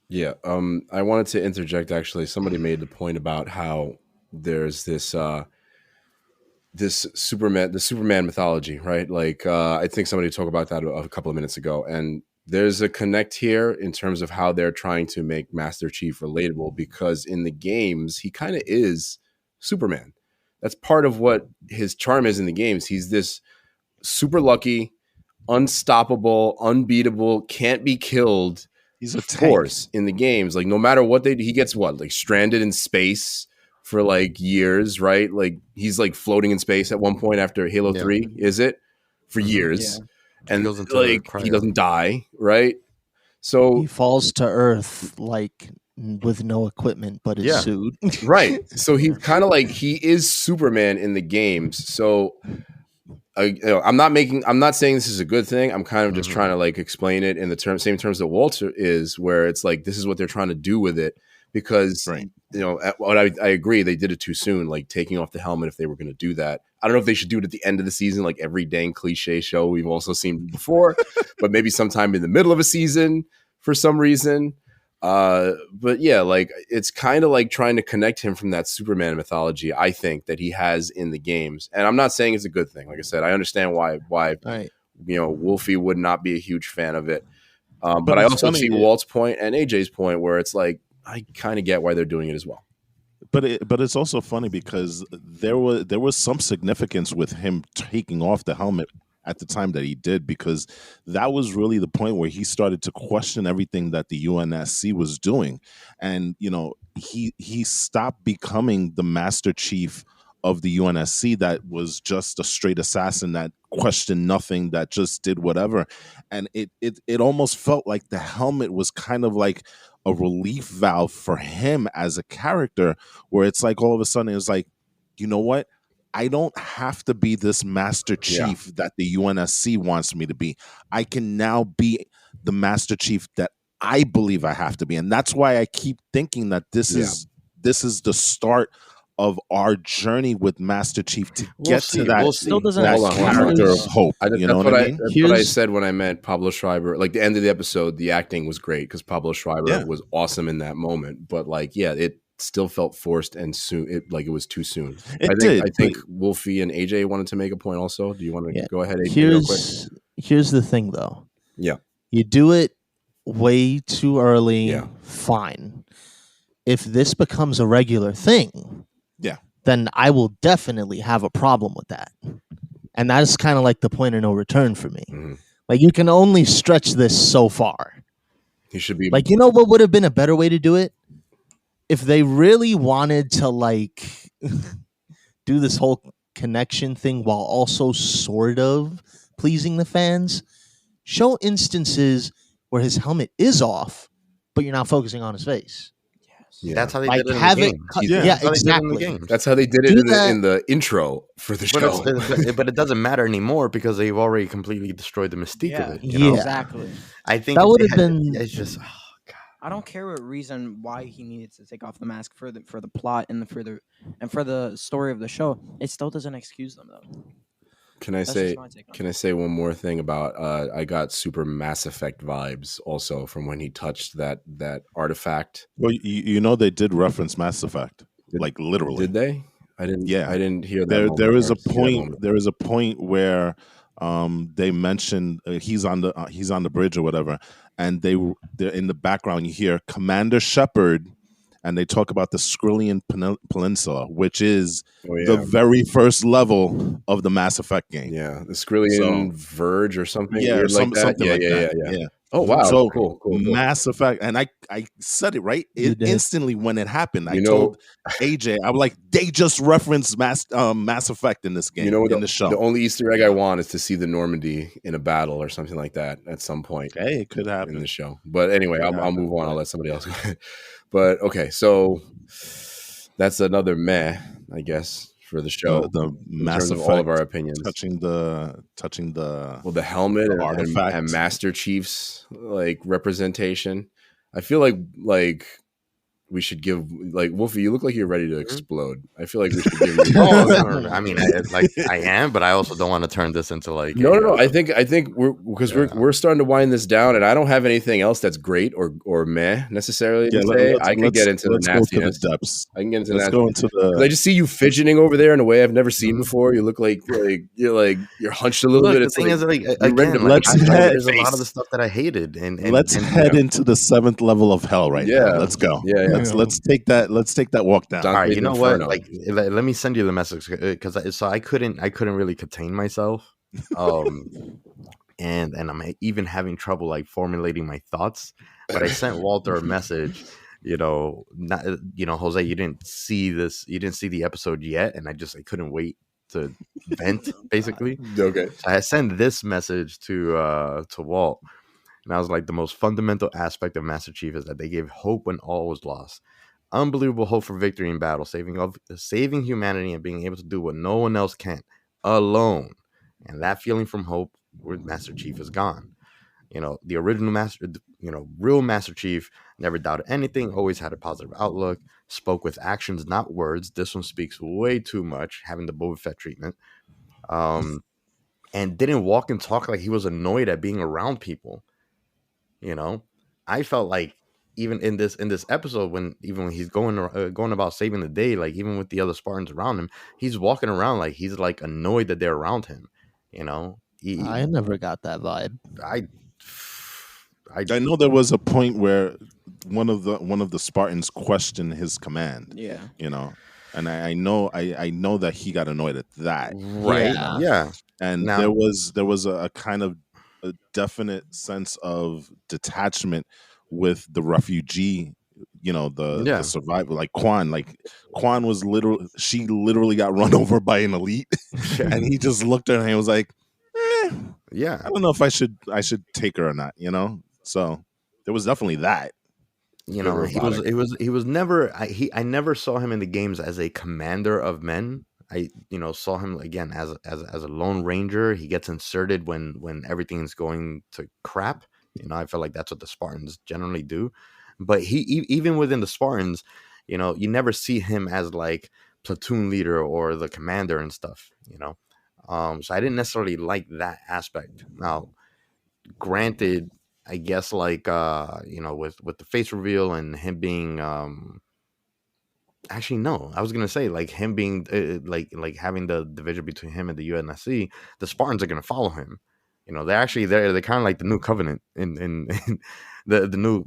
Yeah. I wanted to interject. Actually, somebody made the point about how there's this Superman mythology, right? Like I think somebody talked about that a couple of minutes ago, and there's a connect here in terms of how they're trying to make Master Chief relatable because in the games he kind of is Superman. That's part of what his charm is in the games. He's this super lucky, unstoppable, unbeatable, can't be killed he's a tank. force in the games. Like no matter what he gets like stranded in space for like years, right? Like he's like floating in space at one point after Halo Yeah. 3, is it? For years. And Goes into like cryo. he doesn't die, right? So He falls to Earth like with no equipment but his Yeah. suit. right. So he's kind of like he is Superman in the games. So I'm not saying this is a good thing. I'm kind of just Mhm. trying to like explain it in the same terms that Walter is, where it's like this is what they're trying to do with it because Right. what I agree they did it too soon, like taking off the helmet if they were going to do that. I don't know if they should do it at the end of the season, like every dang cliche show we've also seen before, but maybe sometime in the middle of a season for some reason. But yeah, like it's kind of like trying to connect him from that Superman mythology, I think, that he has in the games. And I'm not saying it's a good thing. Like I said, I understand why Right. Wolfie would not be a huge fan of it. But But I it's also funny, see Walt's point and AJ's point where it's like I kind of get why they're doing it as well. but it's also funny because there was some significance with him taking off the helmet at the time that he did, because that was really the point where he started to question everything that the UNSC was doing. And he stopped becoming the Master Chief of the UNSC that was just a straight assassin that questioned nothing, that just did whatever. And it almost felt like the helmet was kind of like a relief valve for him as a character, where it's like all of a sudden it was like, you know what? I don't have to be this Master Chief that the UNSC wants me to be. I can now be the Master Chief that I believe I have to be. And that's why I keep thinking that this is the start of our journey with Master Chief to get to that, Still doesn't that Hold on, hold on. character of hope. That's You know what I mean? That's what I said when I meant Pablo Schreiber. Like the end of the episode, the acting was great because Pablo Schreiber was awesome in that moment. But like, yeah, it still felt forced and soon. It was too soon. I think Wolfie and AJ wanted to make a point also. Do you want to go ahead, AJ, real quick? Here's the thing, though. Yeah. You do it way too early. Yeah. Fine. If this becomes a regular thing, then I will definitely have a problem with that. And that's kind of like the point of no return for me. Mm-hmm. Like, you can only stretch this so far. He should be like, you know what would have been a better way to do it? If they really wanted to like do this whole connection thing while also sort of pleasing the fans, show instances where his helmet is off, but you're not focusing on his face. Yeah. That's how they Like, did it have in the it games. cut- That's yeah, how they did it in the exactly. games. That's how they did it Do in that. in the intro for the show. But it doesn't matter anymore because they've already completely destroyed the mystique of it. You Yeah. know? Exactly. I think That if would they have been- It's just. I don't care what reason why he needed to take off the mask for the plot and for the story of the show. It still doesn't excuse them though. Can I say one more thing about I got super Mass Effect vibes also from when he touched that artifact. Well, they did reference Mass Effect, like literally. Did they? I didn't. Yeah, I didn't hear that. There is a point. There is a point where they mentioned he's on the bridge or whatever, and they're in the background. You hear Commander Shepard, and they talk about the Skrillian Peninsula, which is the very first level of the Mass Effect game. Yeah, the Skrillian Verge or something. Yeah, weird like that. something like that. Yeah. Oh wow! So cool. Mass Effect, and I said it right instantly when it happened. I You told AJ, I was like, they just referenced Mass Effect in this game. You know, in the show. The only Easter egg I want is to see the Normandy in a battle or something like that at some point. Hey, it could happen in the show. But anyway, I'll move on. I'll let somebody else go. But okay, so that's another meh, I guess, for the show. The Mass Effect, all of our opinions, touching the the helmet the artifact and Master Chief's like representation. I feel like we should give like Wolfie. You look like you're ready to explode. I feel like we should give you. I mean, I am, but I also don't want to turn this into like no. I think we're starting to wind this down, and I don't have anything else that's great or meh necessarily to say. I can get into the nastiness. Go to the depths. I can get into let's go into the. I just see you fidgeting over there in a way I've never seen before. You look like you're hunched a little bit. The thing is, there's a lot of the stuff that I hated, and let's head into the 7th level of hell right now. Let's go. Yeah. Let's take that walk down. All right, you know what? Like, let me send you the message because I couldn't really contain myself, and I'm even having trouble like formulating my thoughts. But I sent Walter a message. Jose, you didn't see this. You didn't see the episode yet, and I couldn't wait to vent. Basically, okay. So I sent this message to Walt. And I was like, the most fundamental aspect of Master Chief is that they gave hope when all was lost. Unbelievable hope for victory in battle, saving humanity and being able to do what no one else can alone. And that feeling from hope where Master Chief is gone. The original real Master Chief never doubted anything, always had a positive outlook, spoke with actions, not words. This one speaks way too much, having the Boba Fett treatment. And didn't walk and talk like he was annoyed at being around people. I felt like even in this episode, when he's going about saving the day, like even with the other Spartans around him, he's walking around like he's like annoyed that they're around him. You know, I never got that vibe. I know there was a point where one of the Spartans questioned his command. Yeah. You know, and I know that he got annoyed at that. right, yeah. And Now- there was a kind of a definite sense of detachment with the refugee, you know, the survivor, like Quan. Like Quan was literally got run over by an elite, and he just looked at her and was like, yeah, I don't know if I should take her or not, you know. So there was definitely that. You know, he was never I never saw him in the games as a commander of men. I saw him again as a lone ranger. He gets inserted when everything's going to crap. You know, I feel like that's what the Spartans generally do. But even within the Spartans, you know, you never see him as like platoon leader or the commander and stuff. You know, so I didn't necessarily like that aspect. Now, granted, I guess like with the face reveal and him being actually, no. I was gonna say like him being like having the division between him and the UNSC. The Spartans are gonna follow him. You know, they're kind of like the new covenant in the new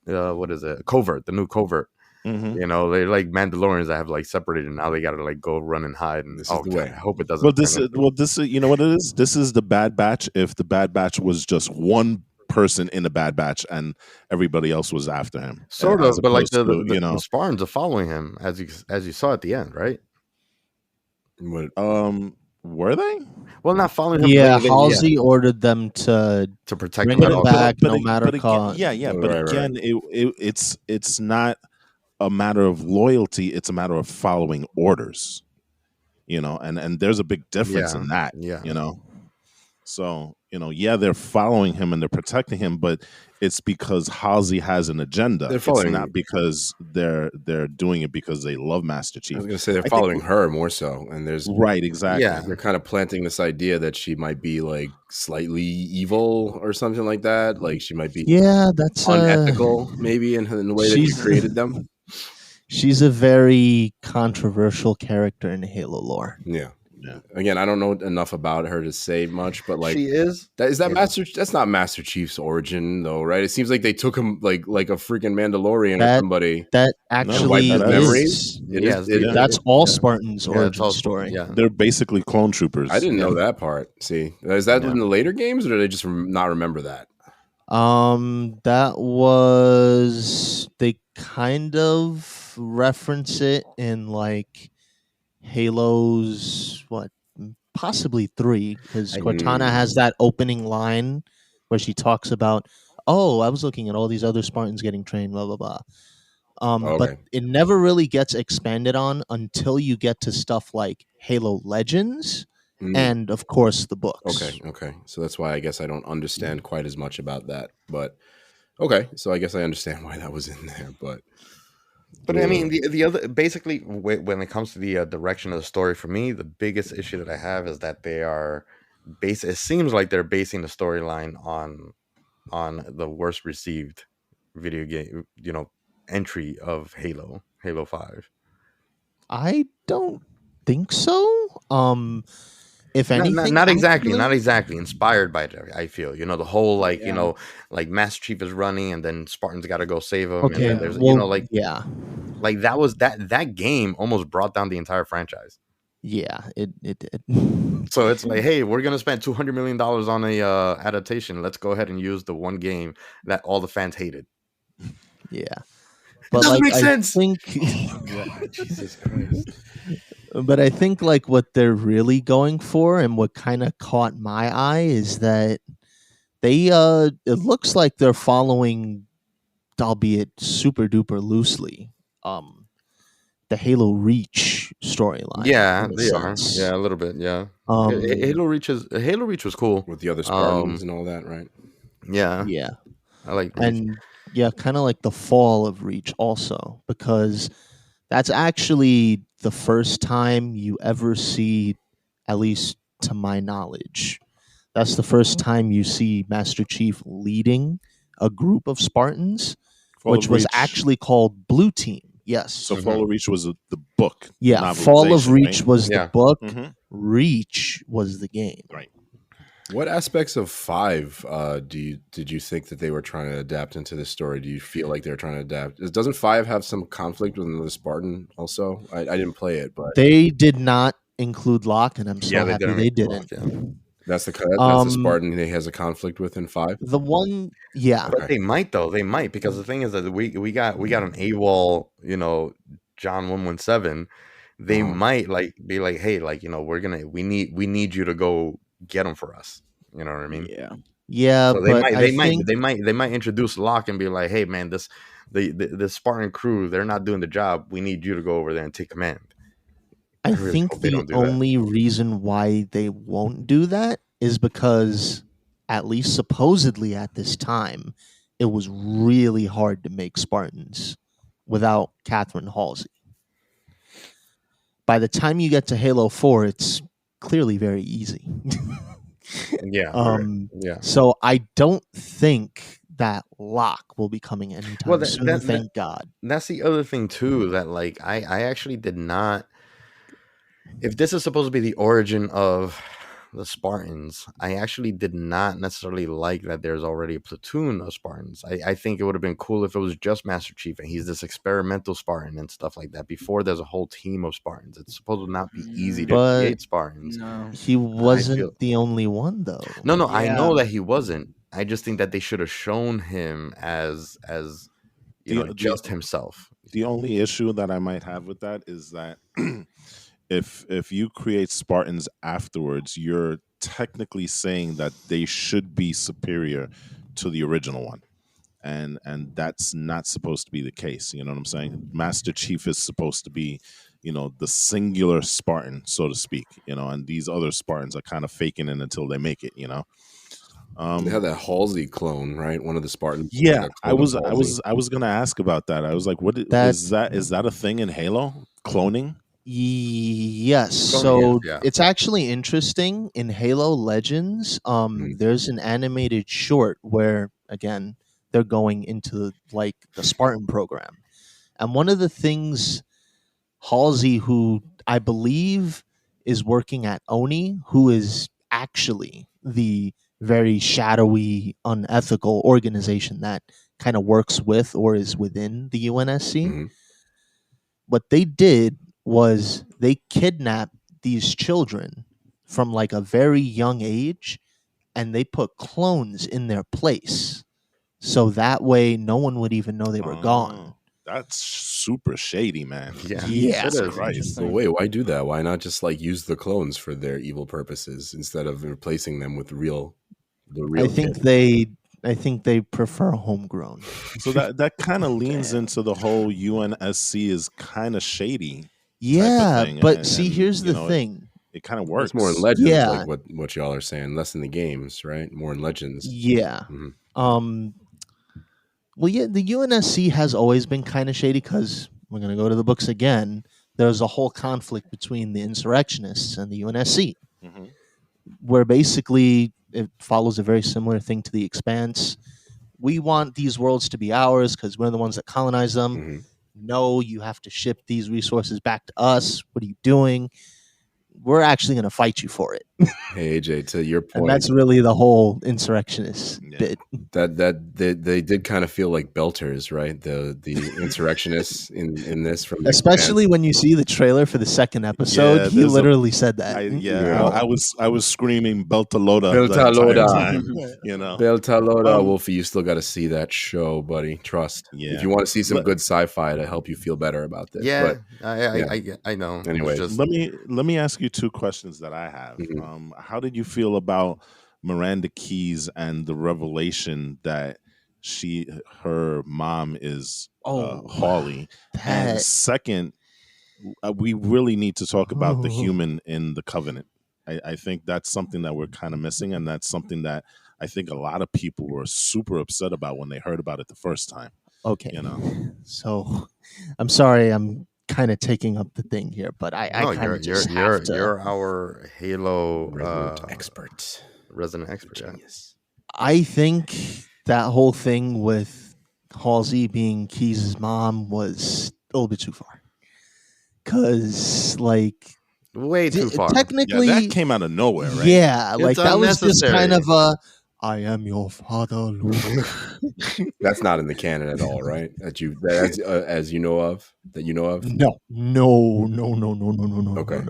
what is it, covert, the new covert. Mm-hmm. You know, they're like Mandalorians that have like separated, and now they gotta like go run and hide. And This is the way. I hope it doesn't. Well, this is you know what it is. This is the Bad Batch. If the Bad Batch was just one person in the Bad Batch and everybody else was after him, sort of, but like the Spartans are following him as you saw at the end, right? What? Were they? Well, not following him. Yeah, Halsey ordered them to protect bring him it back, no matter cost. Yeah. Right, But right. again, it's not a matter of loyalty. It's a matter of following orders. You know, and there's a big difference in that. Yeah. You know. So, you know, yeah, they're following him and they're protecting him, but it's because Halsey has an agenda. They're following it's not because they're doing it because they love Master Chief. I was going to say they're following her more so, and there's right, exactly. Yeah. They're kind of planting this idea that she might be like slightly evil or something like that. Like she might be that's unethical, maybe in the way that you created them. She's a very controversial character in Halo lore. Yeah. Again, I don't know enough about her to say much, but like she is. That's not Master Chief's origin, though, right? It seems like they took him like a freaking Mandalorian or somebody. That actually memories. That's all Spartans' origin story. Yeah, they're basically clone troopers. I didn't know that part. See, is that in the later games, or did I just not remember that? That was they kind of reference it in like Halo's possibly 3, because Cortana has that opening line where she talks about, I was looking at all these other Spartans getting trained, blah blah blah. But it never really gets expanded on until you get to stuff like Halo Legends and of course the books. Okay. So that's why I guess I don't understand quite as much about that. But okay, so I guess I understand why that was in there. But I mean, the other basically when it comes to the direction of the story, for me, the biggest issue that I have is that they are it seems like they're basing the storyline on the worst received video game, entry of Halo 5. I don't think so. If anything, not exactly inspired by it. I feel the whole like like Master Chief is running and then Spartans got to go save him. Okay, and there's like that was that game almost brought down the entire franchise. Yeah, it did. So it's like, hey, we're gonna spend $200 million on a adaptation. Let's go ahead and use the one game that all the fans hated. Yeah, but doesn't make sense. I think, Jesus Christ. But I think like what they're really going for and what kind of caught my eye is that they it looks like they're following, albeit super duper loosely, the Halo Reach storyline. Yeah, they are. Yeah, a little bit. Yeah. Halo Reach was cool with the other Spartans and all that, right? Yeah. Yeah. I like Reach. And yeah, kind of like the fall of Reach also, because that's actually the first time you ever see, at least to my knowledge, that's the first time you see Master Chief leading a group of Spartans Fall which of was Reach. actually called Blue Team. Yes. So Fall of Reach was the book. Yeah, Fall of novelization, Reach right? was the book. Mhm. Reach was the game. Right. What aspects of 5 did you think that they were trying to adapt into this story? Do you feel like they're trying to adapt? Doesn't 5 have some conflict with the Spartan also? I didn't play it, but They did not include Locke, and I'm so Yeah, they happy didn't they include Locke, didn't. that's the Spartan he has a conflict with in 5. The one, yeah, But they might though. They might, because the thing is that we got an AWOL, John 117. They might be like, hey, like, we need you to go get them for us. You know what I mean? Yeah. yeah, So but I think they might introduce Locke and be like, hey man, the Spartan crew, they're not doing the job. We need you to go over there and take command. I really think hope they the don't do that. only reason why they won't do that is because, at least supposedly at this time, it was really hard to make Spartans without Catherine Halsey. By the time you get to Halo 4, it's clearly very easy. Yeah. Yeah. So I don't think that Locke will be coming anytime soon. Thank God. That's the other thing too, that like I actually did not. If this is supposed to be the origin of the Spartans, I actually did not necessarily like that there's already a platoon of Spartans. I think it would have been cool if it was just Master Chief and he's this experimental Spartan and stuff like that before there's a whole team of Spartans. It's supposed to not be easy to But create Spartans. No. He wasn't the only one, though. No, I Yeah. know that he wasn't. I just think that they should have shown him as just himself. The only issue that I might have with that is that if you create Spartans afterwards, you're technically saying that they should be superior to the original one. And that's not supposed to be the case. You know what I'm saying? Master Chief is supposed to be, the singular Spartan, so to speak, and these other Spartans are kind of faking it until they make it, They had that Halsey clone, right? One of the Spartans. Yeah, like I was gonna ask about that. I was like, what is that? Is that a thing in Halo? Cloning? Yes. So, So yeah. it's actually interesting. In Halo Legends, there's an animated short where, again, they're going into like the Spartan program. And one of the things Halsey, who I believe is working at Oni, who is actually the very shadowy, unethical organization that kind of works with or is within the UNSC. Mhm. What they did was they kidnapped these children from like a very young age and they put clones in their place. So that way no one would even know they were gone. That's super shady, man. Yeah. Yeah. It is. Christ. But wait, why do that? Why not just like use the clones for their evil purposes instead of replacing them with the real I think kid? I think they prefer homegrown. So that kind of leans into the whole UNSC is kind of shady. Yeah, thing, but and- see, and, here's you the know, thing. It kind of works. It's more in Legends, Yeah. like what y'all are saying, less in the games, right? More in Legends. Yeah. Mhm. Well, yeah, the UNSC has always been kind of shady because we're going to go to the books again. There's a whole conflict between the insurrectionists and the UNSC, Mhm. where basically it follows a very similar thing to the Expanse. We want these worlds to be ours because we're the ones that colonize them. Mhm. No, you have to ship these resources back to us. What are you doing? We're actually going to fight you for it. Hey AJ, to your And point, that's really the whole insurrectionist Yeah. bit. that they did kind of feel like belters, right? The insurrectionists in this from the Especially when you see the trailer for the second episode, Yeah, he there's a- literally said that. I was screaming Beltalowda the Beltalowda. entire time. You know, Beltalowda, Wolfie, you still got to see that show, buddy. Trust. Yeah. If you want to see some But- good sci-fi to help you feel better about this. Yeah, But I know. Anyways. It's just, let me ask you two questions that I have. Mhm. How did you feel about Miranda Keys and the revelation that her mom is Hawley? And That- second, we really need to talk about the human in the Covenant. I think that's something that we're kind of missing, and that's something that I think a lot of people were super upset about when they heard about it the first time. Okay. You know. So I'm sorry I'm kind of taking up the thing here, but I no, kind of just have to. you're our Halo expert. resident expert. Yeah. Genius. I think that whole thing with Halsey being Keys' mom was a little bit too far. Because, like, Way too far. technically, Yeah, that came out of nowhere, right? yeah, It's like that was just kind unnecessary. of I am your father, Luke. That's not in the canon at all, right? As you know of, that you know of. No. Okay.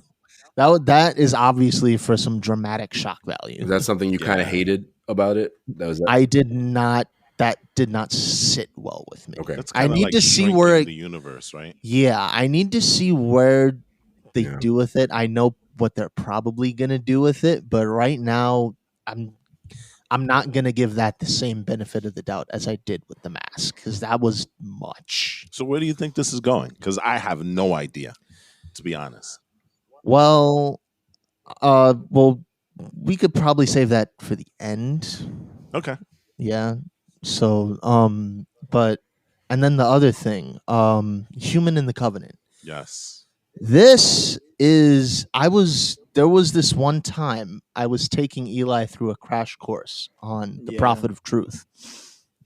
That is obviously for some dramatic shock value. Is that something you kind of Yeah. hated about it? That was that. I did not. That did not sit well with me. Okay. That's I kind of need like to see shrinking where. the universe, right? Yeah, I need to see where they Yeah. do with it. I know what they're probably gonna do with it, but right now, I'm not gonna give that the same benefit of the doubt as I did with the mask because that was much. So where do you think this is going? Because I have no idea, to be honest. Well, we could probably save that for the end. Okay. Yeah. So, but and then the other thing, human in the covenant. Yes. This is there was this one time I was taking Eli through a crash course on the Yeah. prophet of truth.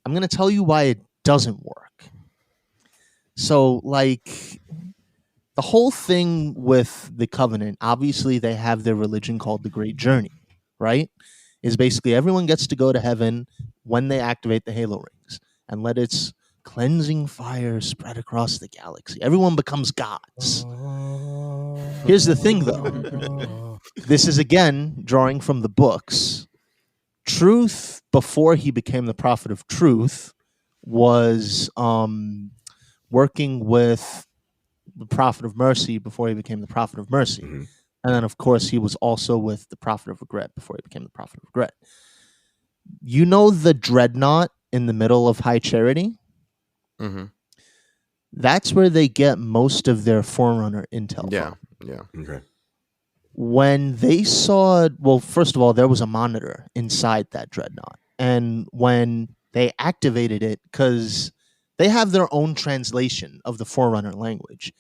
I'm going to tell you why it doesn't work. So, like, the whole thing with the covenant, obviously they have their religion called the Great Journey, right? Is basically everyone gets to go to heaven when they activate the halo rings and let its cleansing fire spread across the galaxy. Everyone becomes gods. Here's the thing, though. This is again drawing from the books. Truth, before he became the prophet of truth, was working with the prophet of mercy before he became the prophet of mercy. Mhm. And then, of course, he was also with the prophet of regret before he became the prophet of regret. You know the dreadnought in the middle of High Charity? Mm-hmm. That's where they get most of their Forerunner intel Yeah, from. yeah. Okay. When they saw, well, first of all, there was a monitor inside that dreadnought. And when they activated it, because they have their own translation of the Forerunner language,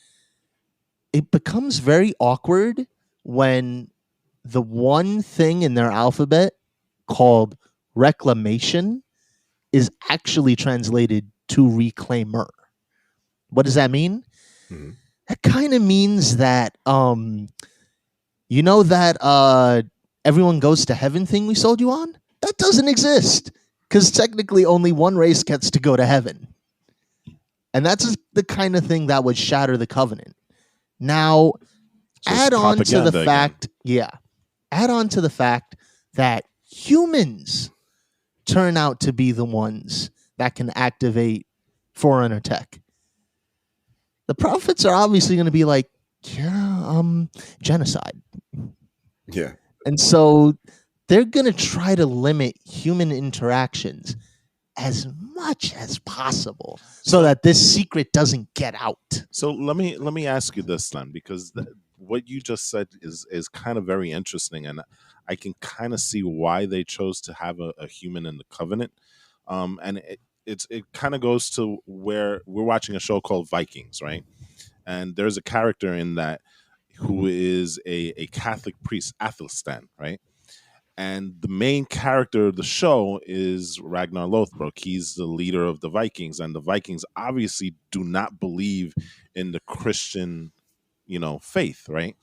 it becomes very awkward when the one thing in their alphabet called reclamation is actually translated to reclaimer. What does that mean? Mm-hmm. That kind of means that you know that everyone goes to heaven thing we sold you on? That doesn't exist. Because technically only one race gets to go to heaven. And that's the kind of thing that would shatter the covenant. Now, So it's add on to the propaganda again. fact, add on to the fact that humans turn out to be the ones that can activate Forerunner tech. The prophets are obviously going to be like, genocide. Yeah. And so they're going to try to limit human interactions as much as possible so that this secret doesn't get out. So let me ask you this then, because what you just said is kind of very interesting, and I can kind of see why they chose to have a human in the covenant. And it kind of goes to where we're watching a show called Vikings, right? And there's a character in that who is a Catholic priest, Athelstan, right? And the main character of the show is Ragnar Lothbrok. He's the leader of the Vikings, and the Vikings obviously do not believe in the Christian, faith, right?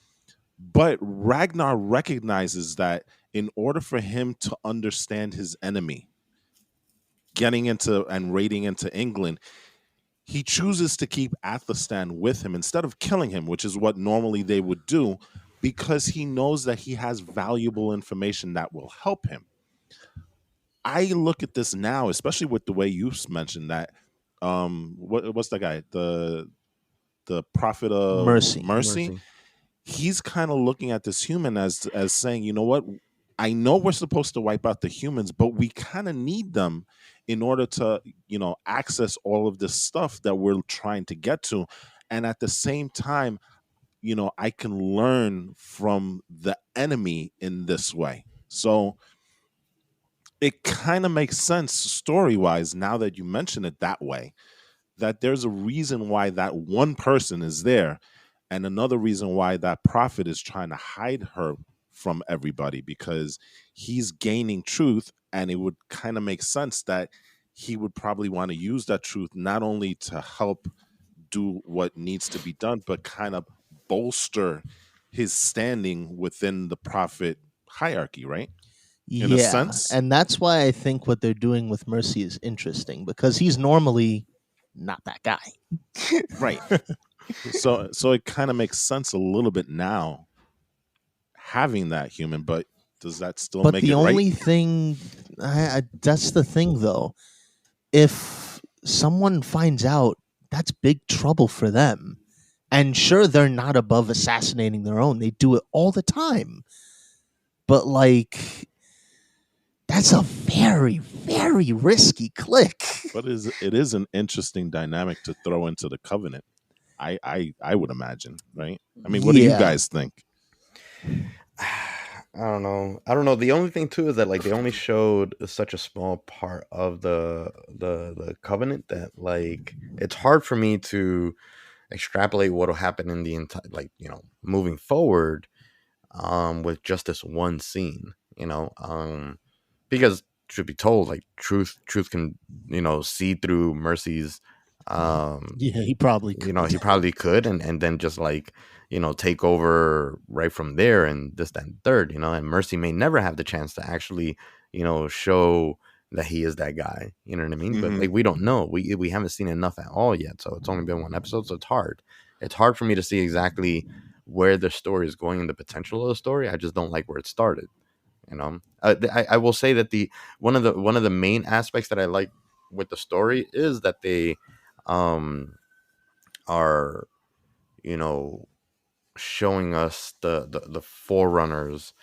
But Ragnar recognizes that in order for him to understand his enemy, getting into and raiding into England, he chooses to keep Athelstan with him instead of killing him, which is what normally they would do, because he knows that he has valuable information that will help him. I look at this now, especially with the way you mentioned that. What's that guy? The prophet of mercy. He's kind of looking at this human as saying, you know what? I know we're supposed to wipe out the humans, but we kind of need them in order to, access all of this stuff that we're trying to get to. And at the same time, I can learn from the enemy in this way. So it kind of makes sense story-wise now that you mention it that way, that there's a reason why that one person is there, and another reason why that prophet is trying to hide her from everybody, because he's gaining truth, and it would kind of make sense that he would probably want to use that truth not only to help do what needs to be done, but kind of bolster his standing within the prophet hierarchy, right? In a Yeah, sense. and that's why I think what they're doing with Mercy is interesting because he's normally not that guy. Right. So it kind of makes sense a little bit now having that human, but does that still But make the it right? only thing, that's the thing though. If someone finds out, that's big trouble for them. And sure, they're not above assassinating their own. They do it all the time. But like, that's a very, very risky click. But it is an interesting dynamic to throw into the covenant. I would imagine, right? I mean, what do you Yeah. guys think? I don't know. The only thing too is that like they only showed such a small part of the covenant that like it's hard for me to extrapolate what will happen in the entire moving forward with just this one scene, because truth be told, like truth can see through Mercy's Yeah, he probably could. he probably could, and then just like take over right from there, and this, that, and third, and Mercy may never have the chance to actually show that he is that guy, you know what I mean? But like we don't know, we haven't seen enough at all yet, so it's only been one episode, so it's hard for me to see exactly where the story is going and the potential of the story. I just don't like where it started. I will say that one of the main aspects that I like with the story is that they are showing us the forerunners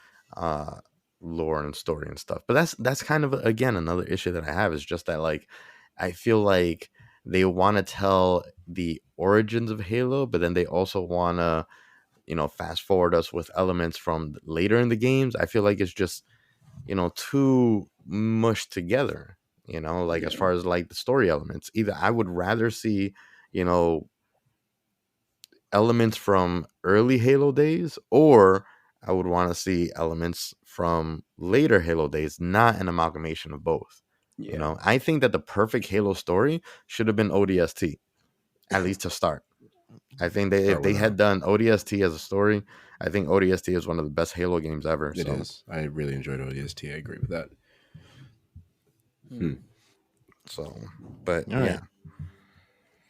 lore and story and stuff. But that's kind of again another issue that I have, is just that like I feel like they want to tell the origins of Halo, but then they also want to fast forward us with elements from later in the games. I feel like it's just too mushed together, like as far as like the story elements. Either I would rather see elements from early Halo days, or I would want to see elements from later Halo days, not an amalgamation of both. Yeah. I think that the perfect Halo story should have been ODST, at least to start. I think if they had done ODST as a story, I think ODST is one of the best Halo games ever. It is. I really enjoyed ODST. I agree with that. So, but All yeah. right.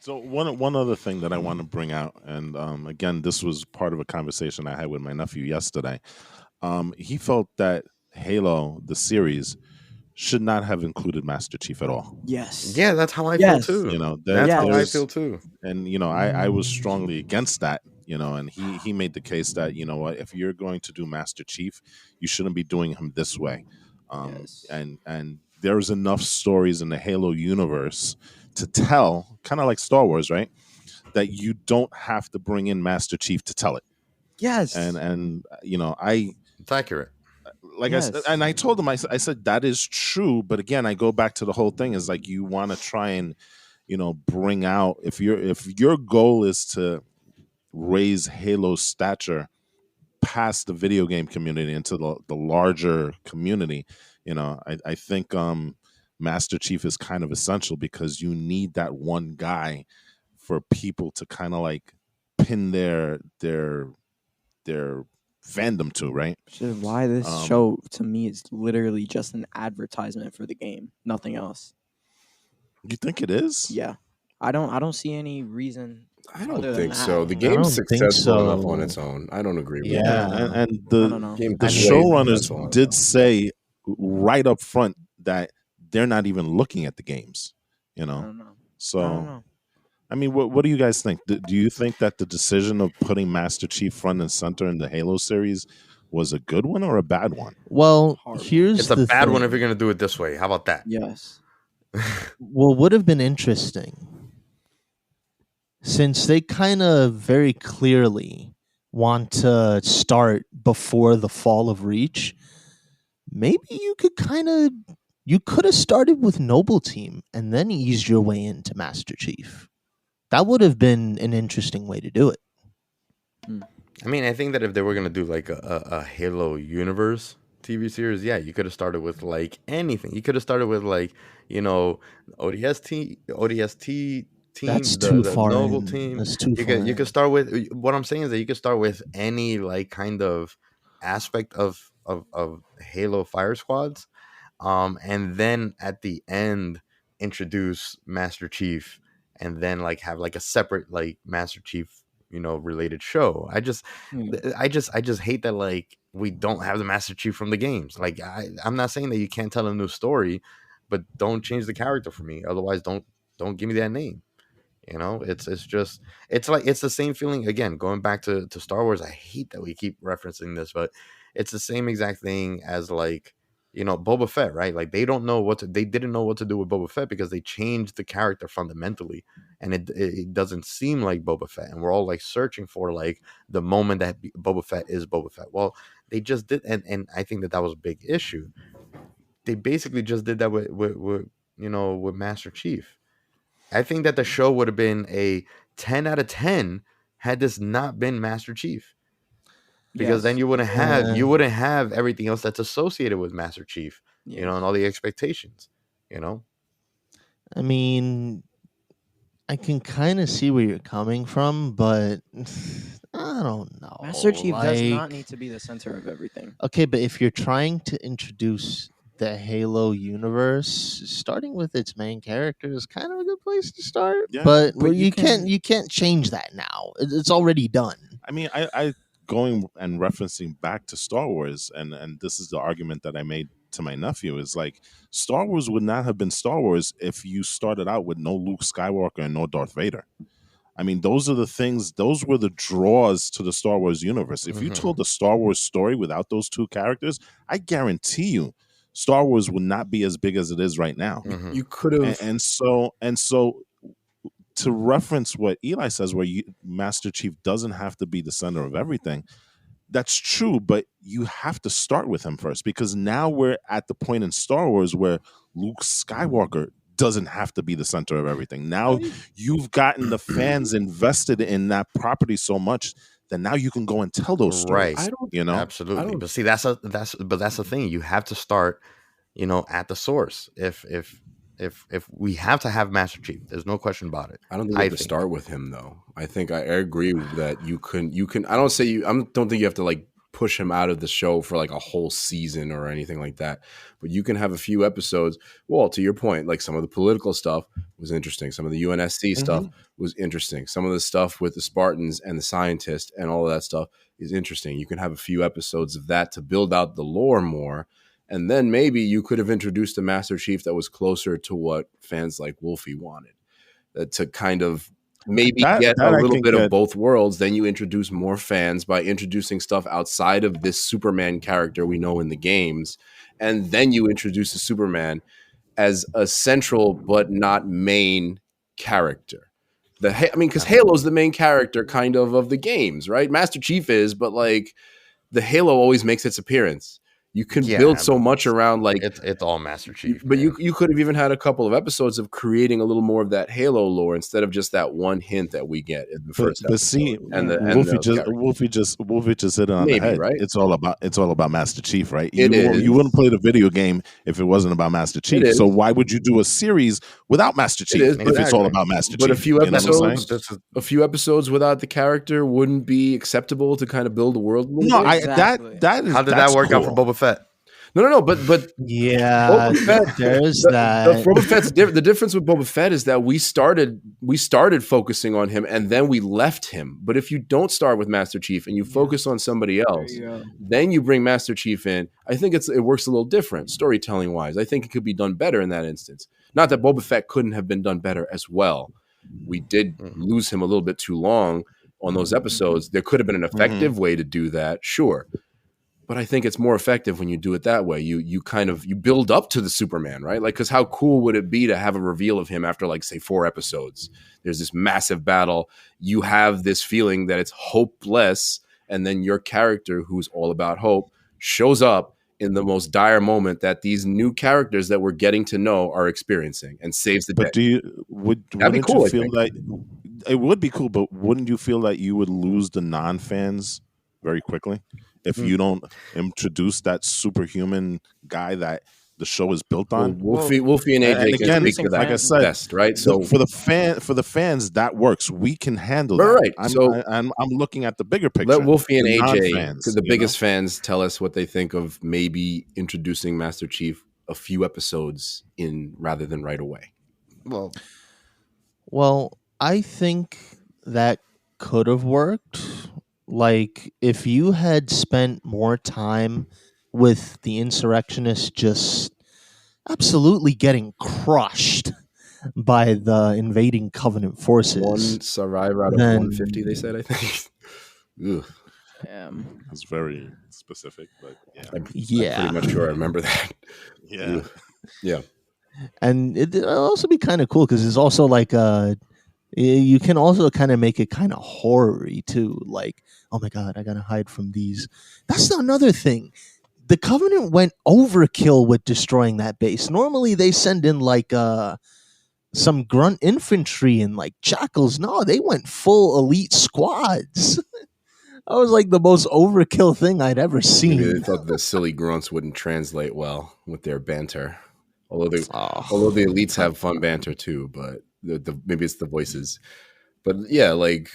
So one other thing that I want to bring out, and again, this was part of a conversation I had with my nephew yesterday. He felt that Halo, the series, should not have included Master Chief at all. Yes. Yeah, that's how I feel too. That's how I feel too. And I was strongly against that. And he made the case that what, if you're going to do Master Chief, you shouldn't be doing him this way. And there's enough stories in the Halo universe to tell, kind of like Star Wars, right? That you don't have to bring in Master Chief to tell it. Yes. And it's accurate. Like I said, and I told him, I said that is true, but again, I go back to the whole thing is like you want to try and bring out, if your goal is to raise Halo's stature past the video game community into the larger community, I think Master Chief is kind of essential, because you need that one guy for people to kind of like pin their fandom to, right? Which is why this show to me is literally just an advertisement for the game, nothing else. You think it is? Yeah, I don't see any reason. I don't think so. The game's successful enough on its own. I don't agree with that. And the showrunners did say right up front that they're not even looking at the games. I don't know. So I don't know. I mean, what do you guys think? Do you think that the decision of putting Master Chief front and center in the Halo series was a good one or a bad one? Well, here's it's a bad one if you're going to do it this way. How about that? Yes. What would have been interesting, since they kind of very clearly want to start before the fall of Reach, maybe you could have started with Noble Team and then eased your way into Master Chief. That would have been an interesting way to do it. I mean, I think that if they were going to do like a Halo universe TV series, yeah, you could have started with like anything. You could have started with like, you know, ODST That's team, too the far Noble in. team. That's too far You could in. start with, what I'm saying is that you could start with any like kind of aspect of Halo Fire Squads, and then at the end introduce Master Chief, and then like have like a separate like Master Chief, you know, related show. I just hate that like we don't have the Master Chief from the games. Like I'm not saying that you can't tell a new story, but don't change the character for me. Otherwise, don't give me that name. You know, it's just, it's like, it's the same feeling again, going back to Star Wars. I hate that we keep referencing this, but it's the same exact thing as like, you know, Boba Fett, right? Like they didn't know what to do with Boba Fett because they changed the character fundamentally, and it doesn't seem like Boba Fett, and we're all like searching for like the moment that Boba Fett is Boba Fett. Well, they just did, and I think that was a big issue. They basically just did that with you know, with Master Chief. I think that the show would have been a 10 out of 10 had this not been Master Chief. Because then Yes. you wouldn't have everything else that's associated with Master Chief, you know, and all the expectations, you know. I mean, I can kind of see where you're coming from, but I don't know. Master Chief does not like- need to be the center of everything. Okay, but if you're trying to introduce the Halo universe, starting with its main character is kind of a good place to start. Yeah, but but you can't change that now. It's already done. I mean, I going and referencing back to Star Wars, and this is the argument that I made to my nephew, is like Star Wars would not have been Star Wars if you started out with no Luke Skywalker and no Darth Vader. I mean, those were the draws to the Star Wars universe. If you told the Star Wars story without those two characters, I guarantee you Star Wars would not be as big as it is right now. You could have, And so to reference what Eli says, where Master Chief doesn't have to be the center of everything, that's true, but you have to start with him first, because now we're at the point in Star Wars where Luke Skywalker doesn't have to be the center of everything. Now you've gotten the fans invested in that property so much that now you can go and tell those stories. Right. You know, Absolutely. But see, that's the thing. You have to start, you know, at the source. If we have to have Master Chief, there's no question about it. I don't think you have to start with him though. I think I agree that you can. I don't think you have to like push him out of the show for like a whole season or anything like that. But you can have a few episodes. Well, to your point, like some of the political stuff was interesting. Some of the UNSC stuff was interesting. Some of the stuff with the Spartans and the scientists and all of that stuff is interesting. You can have a few episodes of that to build out the lore more. And then maybe you could have introduced a Master Chief that was closer to what fans like Wolfie wanted, to kind of maybe get a little bit of both worlds. Then you introduce more fans by introducing stuff outside of this Superman character we know in the games. And then you introduce a Superman as a central but not main character. Because Halo's the main character kind of the games, right? Master Chief is, but like the Halo always makes its appearance. You can build so much around like it's all Master Chief. But you could have even had a couple of episodes of creating a little more of that Halo lore instead of just that one hint that we get in the first episode. But see, Wolfie just hit it on the head. Right? It's all about Master Chief, right? You wouldn't play the video game if it wasn't about Master Chief. So why would you do a series without Master Chief if it's all about Master Chief? But a few episodes without the character wouldn't be acceptable to kind of build a world. No, that is. How did that work out for Boba Fett? No, but yeah, Boba Fett, there's that. Boba Fett's the difference with Boba Fett is that we started focusing on him and then we left him. But if you don't start with Master Chief and you focus on somebody else, then you bring Master Chief in, I think it works a little different storytelling wise. I think it could be done better in that instance. Not that Boba Fett couldn't have been done better as well. We did lose him a little bit too long on those episodes. There could have been an effective way to do that, sure. But I think it's more effective when you do it that way. You build up to the Superman, right? Like, because how cool would it be to have a reveal of him after, like, say, 4 episodes? There's this massive battle. You have this feeling that it's hopeless, and then your character, who's all about hope, shows up in the most dire moment that these new characters that we're getting to know are experiencing and saves the day. But wouldn't you feel like it would be cool? But wouldn't you feel like you would lose the non-fans very quickly if you don't introduce that superhuman guy that the show is built Well, on. Wolfie and AJ And can again, speak to that like I said, best, right? So for the fans, that works. We can handle right. that. So I'm looking at the bigger picture. let Wolfie and the AJ, non-fans, the biggest fans, tell us what they think of maybe introducing Master Chief a few episodes in rather than right away. Well, I think that could have worked. Like, if you had spent more time with the insurrectionists just absolutely getting crushed by the invading Covenant forces. One survivor out of Then- 150, they said, I think. Ugh. It's very specific, but I'm Yeah. pretty much sure I remember that. yeah. Ugh. Yeah. And it'll also be kind of cool because it's also like you can also kind of make it kind of horror-y too. Like, oh my god, I gotta hide from these. That's another thing. The Covenant went overkill with destroying that base. Normally they send in like some grunt infantry and like jackals. No, they went full elite squads. That was like the most overkill thing I'd ever Maybe seen. they thought the silly grunts wouldn't translate well with their banter. Although the elites have fun banter too, but the maybe it's the voices. But yeah, like,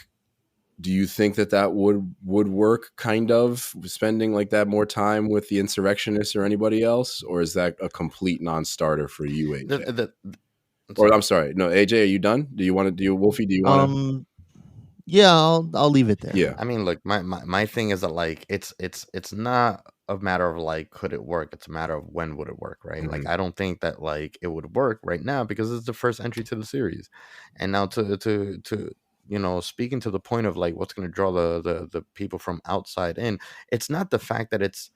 do you think that would work? Kind of spending like that more time with the insurrectionists or anybody else, or is that a complete non-starter for you, AJ? Or I'm sorry, no, AJ, are you done? Do you want to do Wolfie? Do you want to? Yeah, I'll leave it there. Yeah, I mean, look, my thing is that like it's not a matter of like could it work. It's a matter of when would it work, right? Like I don't think that like it would work right now because it's the first entry to the series, and now to you know, speaking to the point of like what's going to draw the people from outside in, it's not the fact that it's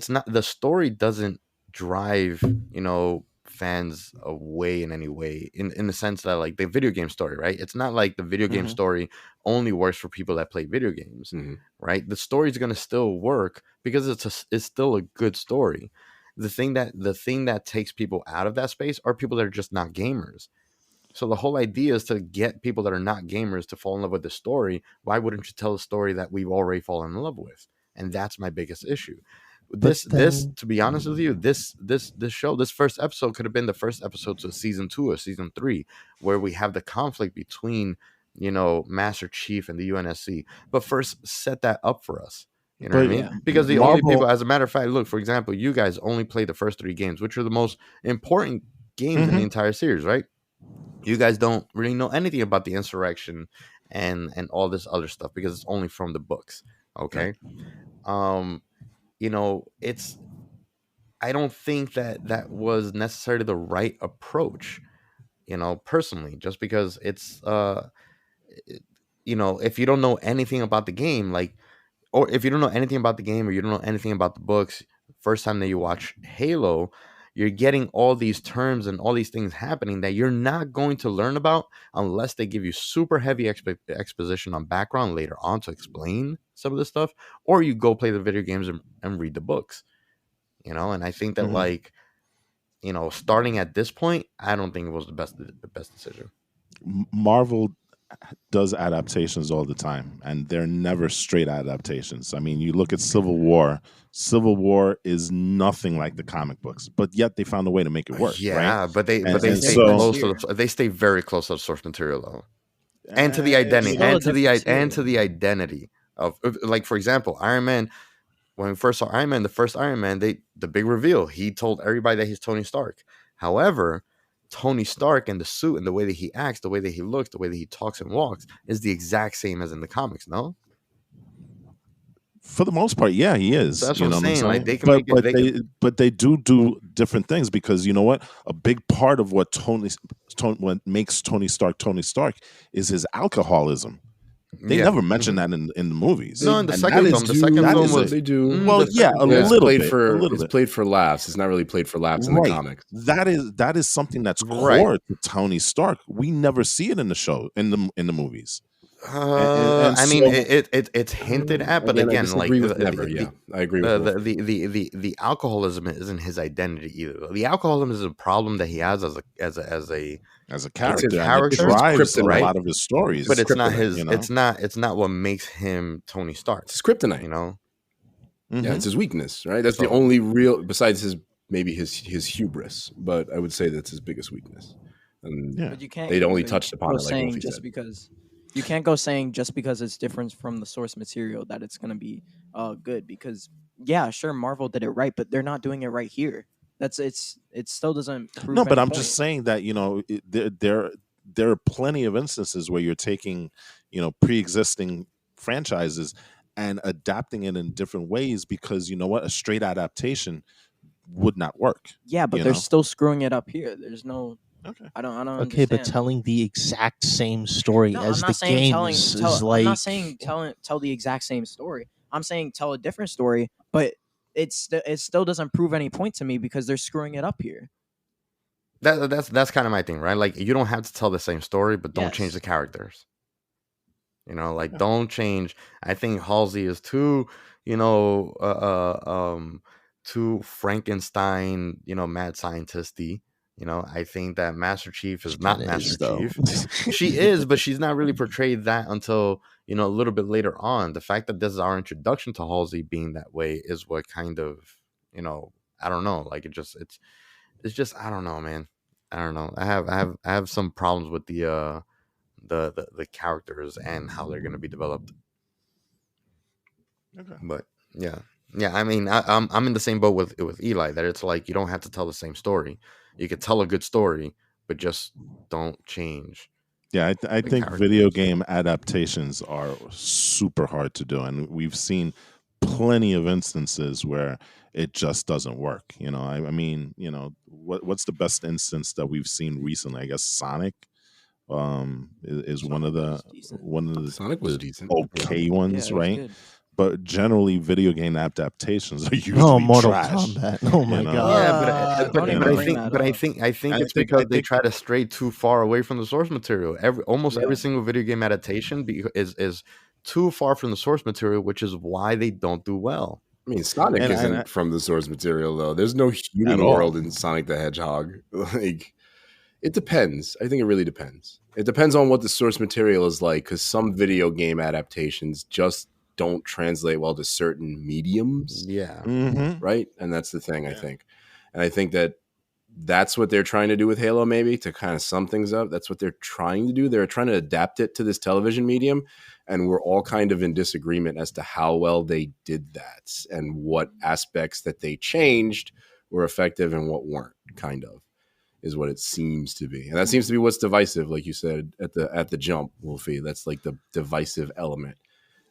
not the story doesn't drive, you know, fans away in any way in the sense that like the video game story, right? It's not like the video game story only works for people that play video games, right? The story is going to still work because it's still a good story. The thing that takes people out of that space are people that are just not gamers. So the whole idea is to get people that are not gamers to fall in love with the story. Why wouldn't you tell a story that we've already fallen in love with? And that's my biggest issue. This to be honest with you, this show, this first episode could have been the first episode to season 2 or season 3, where we have the conflict between, you know, Master Chief and the UNSC. But first set that up for us. You know what I mean? Because the only people, as a matter of fact, look, for example, you guys only played the first 3 games, which are the most important games in the entire series, right? You guys don't really know anything about the insurrection and all this other stuff because it's only from the books. Okay. You know, I don't think that was necessarily the right approach, you know, personally, just because it's you know, if you don't know anything about the game, like, or if you don't know anything about the game or you don't know anything about the books, first time that you watch Halo, you're getting all these terms and all these things happening that you're not going to learn about unless they give you super heavy exposition on background later on to explain some of this stuff, or you go play the video games and read the books, you know. And I think that like, you know, starting at this point, I don't think it was the best decision. Marvel does adaptations all the time, and they're never straight adaptations. I mean, you look at Civil War. Civil War is nothing like the comic books, but yet they found a way to make it work. Yeah, right? but they stay close to they stay very close to the source material though, and to the identity, and to the identity of, like, for example, Iron Man. When we first saw Iron Man, the first Iron Man, the big reveal, he told everybody that he's Tony Stark. However, Tony Stark and the suit and the way that he acts, the way that he looks, the way that he talks and walks is the exact same as in the comics, no? For the most part, yeah, he is. So that's what I'm saying. Like, they can but they do different things because you know what? A big part of what what makes Tony Stark is his alcoholism. They never mention that in the movies. No, in the second film, was they do. Well, a little bit. It's played for laughs. It's not really played for laughs in the comics. That is something that's core to Tony Stark. We never see it in the show in the movies. I mean, it's hinted at, but again, I agree with never. I agree with the alcoholism isn't his identity either. The alcoholism is a problem that he has as a character. It drives a lot of his stories, but it's not his. You know? It's not what makes him Tony Stark. It's kryptonite, you know. Yeah, it's his weakness, right? That's the only real, besides his maybe his hubris, but I would say that's his biggest weakness. And Yeah. But you can't. they'd only but you touched can't upon go it, like saying Wolfie just said. because you can't go saying just because it's different from the source material that it's gonna be good. Because yeah, sure, Marvel did it right, but they're not doing it right here. It still doesn't prove. No, but any I'm point. just saying that there are plenty of instances where you're taking pre-existing franchises and adapting it in different ways because you know what, a straight adaptation would not work. Yeah, but they're still screwing it up here. There's no. Okay. I don't Okay, but understand. telling the exact same story No, as I'm the not saying games is like. I'm not saying tell the exact same story. I'm saying tell a different story, but it still doesn't prove any point to me because they're screwing it up here. That's kind of my thing, right? Like, you don't have to tell the same story, but don't change Yes. the characters. Don't change. I think Halsey is too, too Frankenstein, mad scientisty. I think that Master Chief is not kinda Master is, though. Chief. She is, but she's not really portrayed that until, a little bit later on. The fact that this is our introduction to Halsey being that way is what kind of, I don't know. Like, it's just, I don't know, man. I don't know. I have some problems with the characters and how they're going to be developed. Okay. But yeah. I mean, I'm in the same boat with Eli, that it's like you don't have to tell the same story. You could tell a good story, but just don't change. Yeah, I think characters. video game adaptations are super hard to do, and we've seen plenty of instances where it just doesn't work. I mean, what's the best instance that we've seen recently? I guess Sonic is one of the Sonic was decent. okay ones, Yeah, it was right? good. But generally, video game adaptations are usually Oh, Mortal trash. Kombat! Oh my god! Yeah, Don't even bring that I up. think I it's think- because I they think- try to stray too far away from the source material. Every single video game adaptation is too far from the source material, which is why they don't do well. I mean, Sonic And- isn't and- from the source material, though. There's no human At all. world in Sonic the Hedgehog. Like, it depends. I think it really depends. It depends on what the source material is like, because some video game adaptations just don't translate well to certain mediums, Yeah. Mhm. right? And that's the thing, I think. And I think that's what they're trying to do with Halo, maybe, to kind of sum things up. That's what they're trying to do. They're trying to adapt it to this television medium, and we're all kind of in disagreement as to how well they did that and what aspects that they changed were effective and what weren't, kind of, is what it seems to be. And that seems to be what's divisive, like you said at the jump, Wolfie. That's like the divisive element.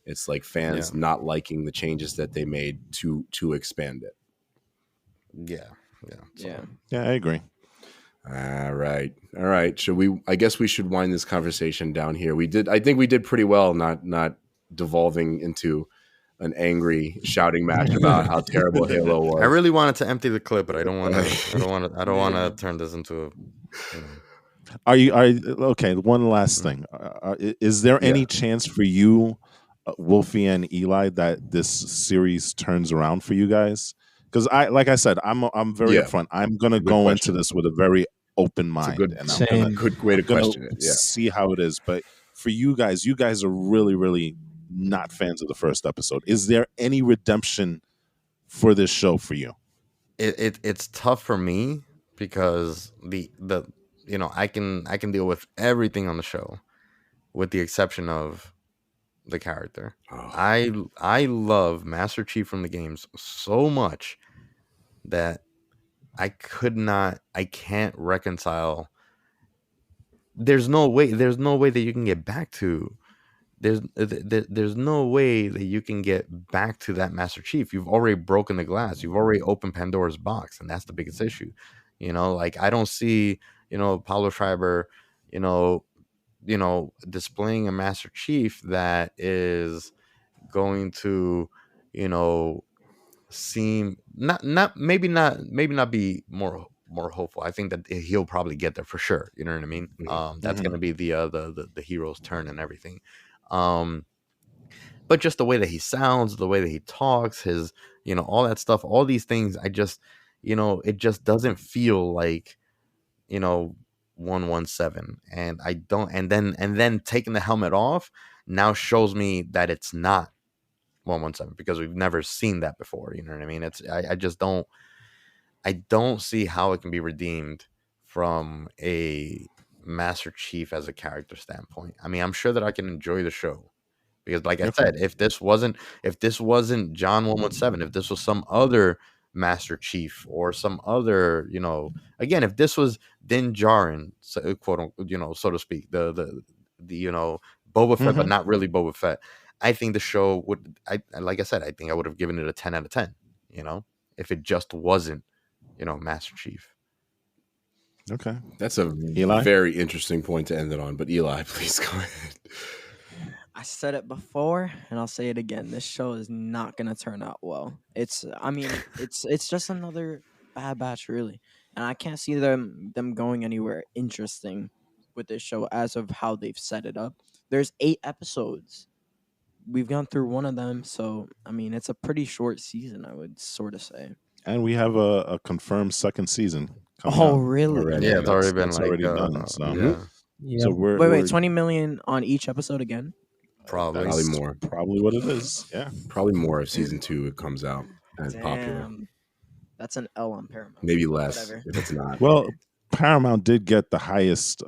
It's like fans not liking the changes that they made to expand it. Yeah. Yeah, I agree. All right. I guess we should wind this conversation down here. I think we did pretty well not devolving into an angry shouting match about how terrible Halo was. I really wanted to empty the clip, but I don't want to turn this into a. Are you okay? One last thing. Is there any chance for you, Wolfie and Eli, that this series turns around for you guys? Because like I said, I'm very upfront. I'm gonna go into this with a very open mind, and I'm gonna good way to question it. Yeah. see how it is. But for you guys are really, really not fans of the first episode. Is there any redemption for this show for you? It's tough for me because the I can deal with everything on the show, with the exception of the character. I love Master Chief from the games so much that I can't reconcile. There's no way that you can get back to. There's no way that you can get back to that Master Chief. You've already broken the glass. You've already opened Pandora's box, and that's the biggest issue. Like, I don't see, Pablo Schreiber, displaying a Master Chief that is going to, seem maybe not be more hopeful. I think that he'll probably get there for sure. You know what I mean? That's going to be the hero's turn and everything. But just the way that he sounds, the way that he talks, his, all that stuff, all these things, I just, it just doesn't feel like, 117. And I don't, and then taking the helmet off now shows me that it's not 117 because we've never seen that before. You know what I mean? I just don't see how it can be redeemed from a Master Chief as a character standpoint. I mean, I'm sure that I can enjoy the show because, like I said, if this wasn't John 117, if this was some other Master Chief or some other, again, if this was Din Djarin, quote unquote, so to speak, the Boba Fett, but not really Boba Fett, I think the show would, like I said, I think I would have given it a 10 out of 10. If it just wasn't, Master Chief. Okay, that's a very interesting point to end it on. But Eli, please go ahead. I said it before, and I'll say it again. This show is not gonna turn out well. It's just another Bad Batch, really, and I can't see them going anywhere interesting with this show as of how they've set it up. There's 8 episodes. We've gone through one of them, so I mean, it's a pretty short season, I would sort of say. And we have a confirmed second season. Oh, really? Already. Yeah, it's already been already done. So, Yeah. so wait, 20 million on each episode again? Probably more. Probably what it is. Yeah, probably more if season 2 it comes out and popular. That's an L on Paramount. Maybe less if it's not. Well, Paramount did get the highest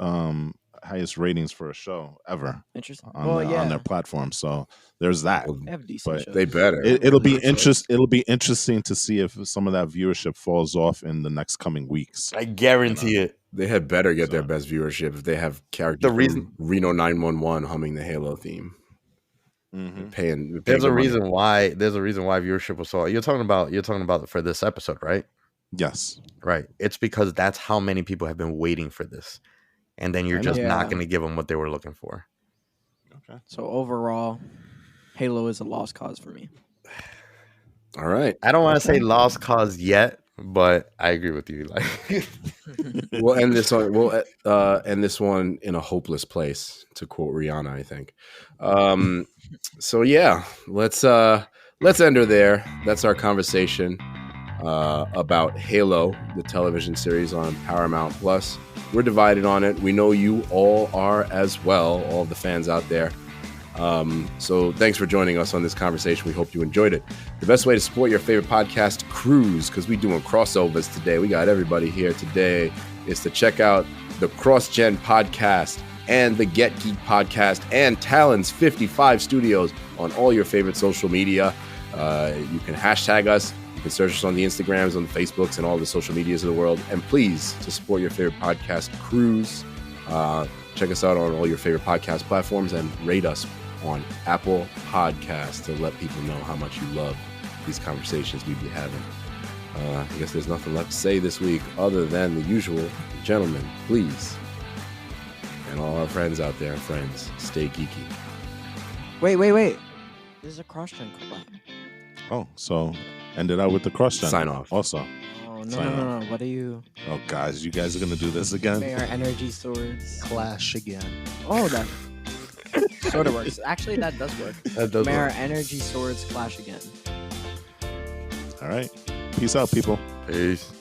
ratings for a show ever. Interesting. On their platform. So there's that. They have decent shows. They better. It'll be interesting to see if some of that viewership falls off in the next coming weeks. I guarantee it. They had better get their best viewership if they have characters from Reno 911 humming the Halo theme. Mm-hmm. There's a reason why viewership was so. You're talking about for this episode, right? Yes. Right. It's because that's how many people have been waiting for this, and then you're just not going to give them what they were looking for. Okay. So overall, Halo is a lost cause for me. All right. I don't want to say lost cause yet, but I agree with you. Like, we'll end this on. We'll end this one in a hopeless place, to quote Rihanna, I think. So yeah, let's end her there. That's our conversation about Halo, the television series on Paramount Plus. We're divided on it. We know you all are as well, all the fans out there. So thanks for joining us on this conversation. We hope you enjoyed it. The best way to support your favorite podcast cruise, because we're doing crossovers today, we got everybody here today, is to check out the CrossGen podcast and the Get Geek podcast and Talon's 55 Studios on all your favorite social media. You can hashtag us. You can search us on the Instagrams, on the Facebooks, and all the social medias of the world. And please, to support your favorite podcast cruise, check us out on all your favorite podcast platforms and rate us on Apple Podcasts to let people know how much you love these conversations we be having. I guess there's nothing left to say this week other than the usual. Gentlemen, please, and all our friends out there, stay geeky. Wait. This is a CrossGen collab. Oh, so ended out with the CrossGen. Sign off. Also. Oh, no. What are you? Oh, guys, you guys are going to do this again? May our energy swords clash again. Oh, that sort of works. Actually, that does work. May our work. energy swords clash again. All right. Peace out, people. Peace.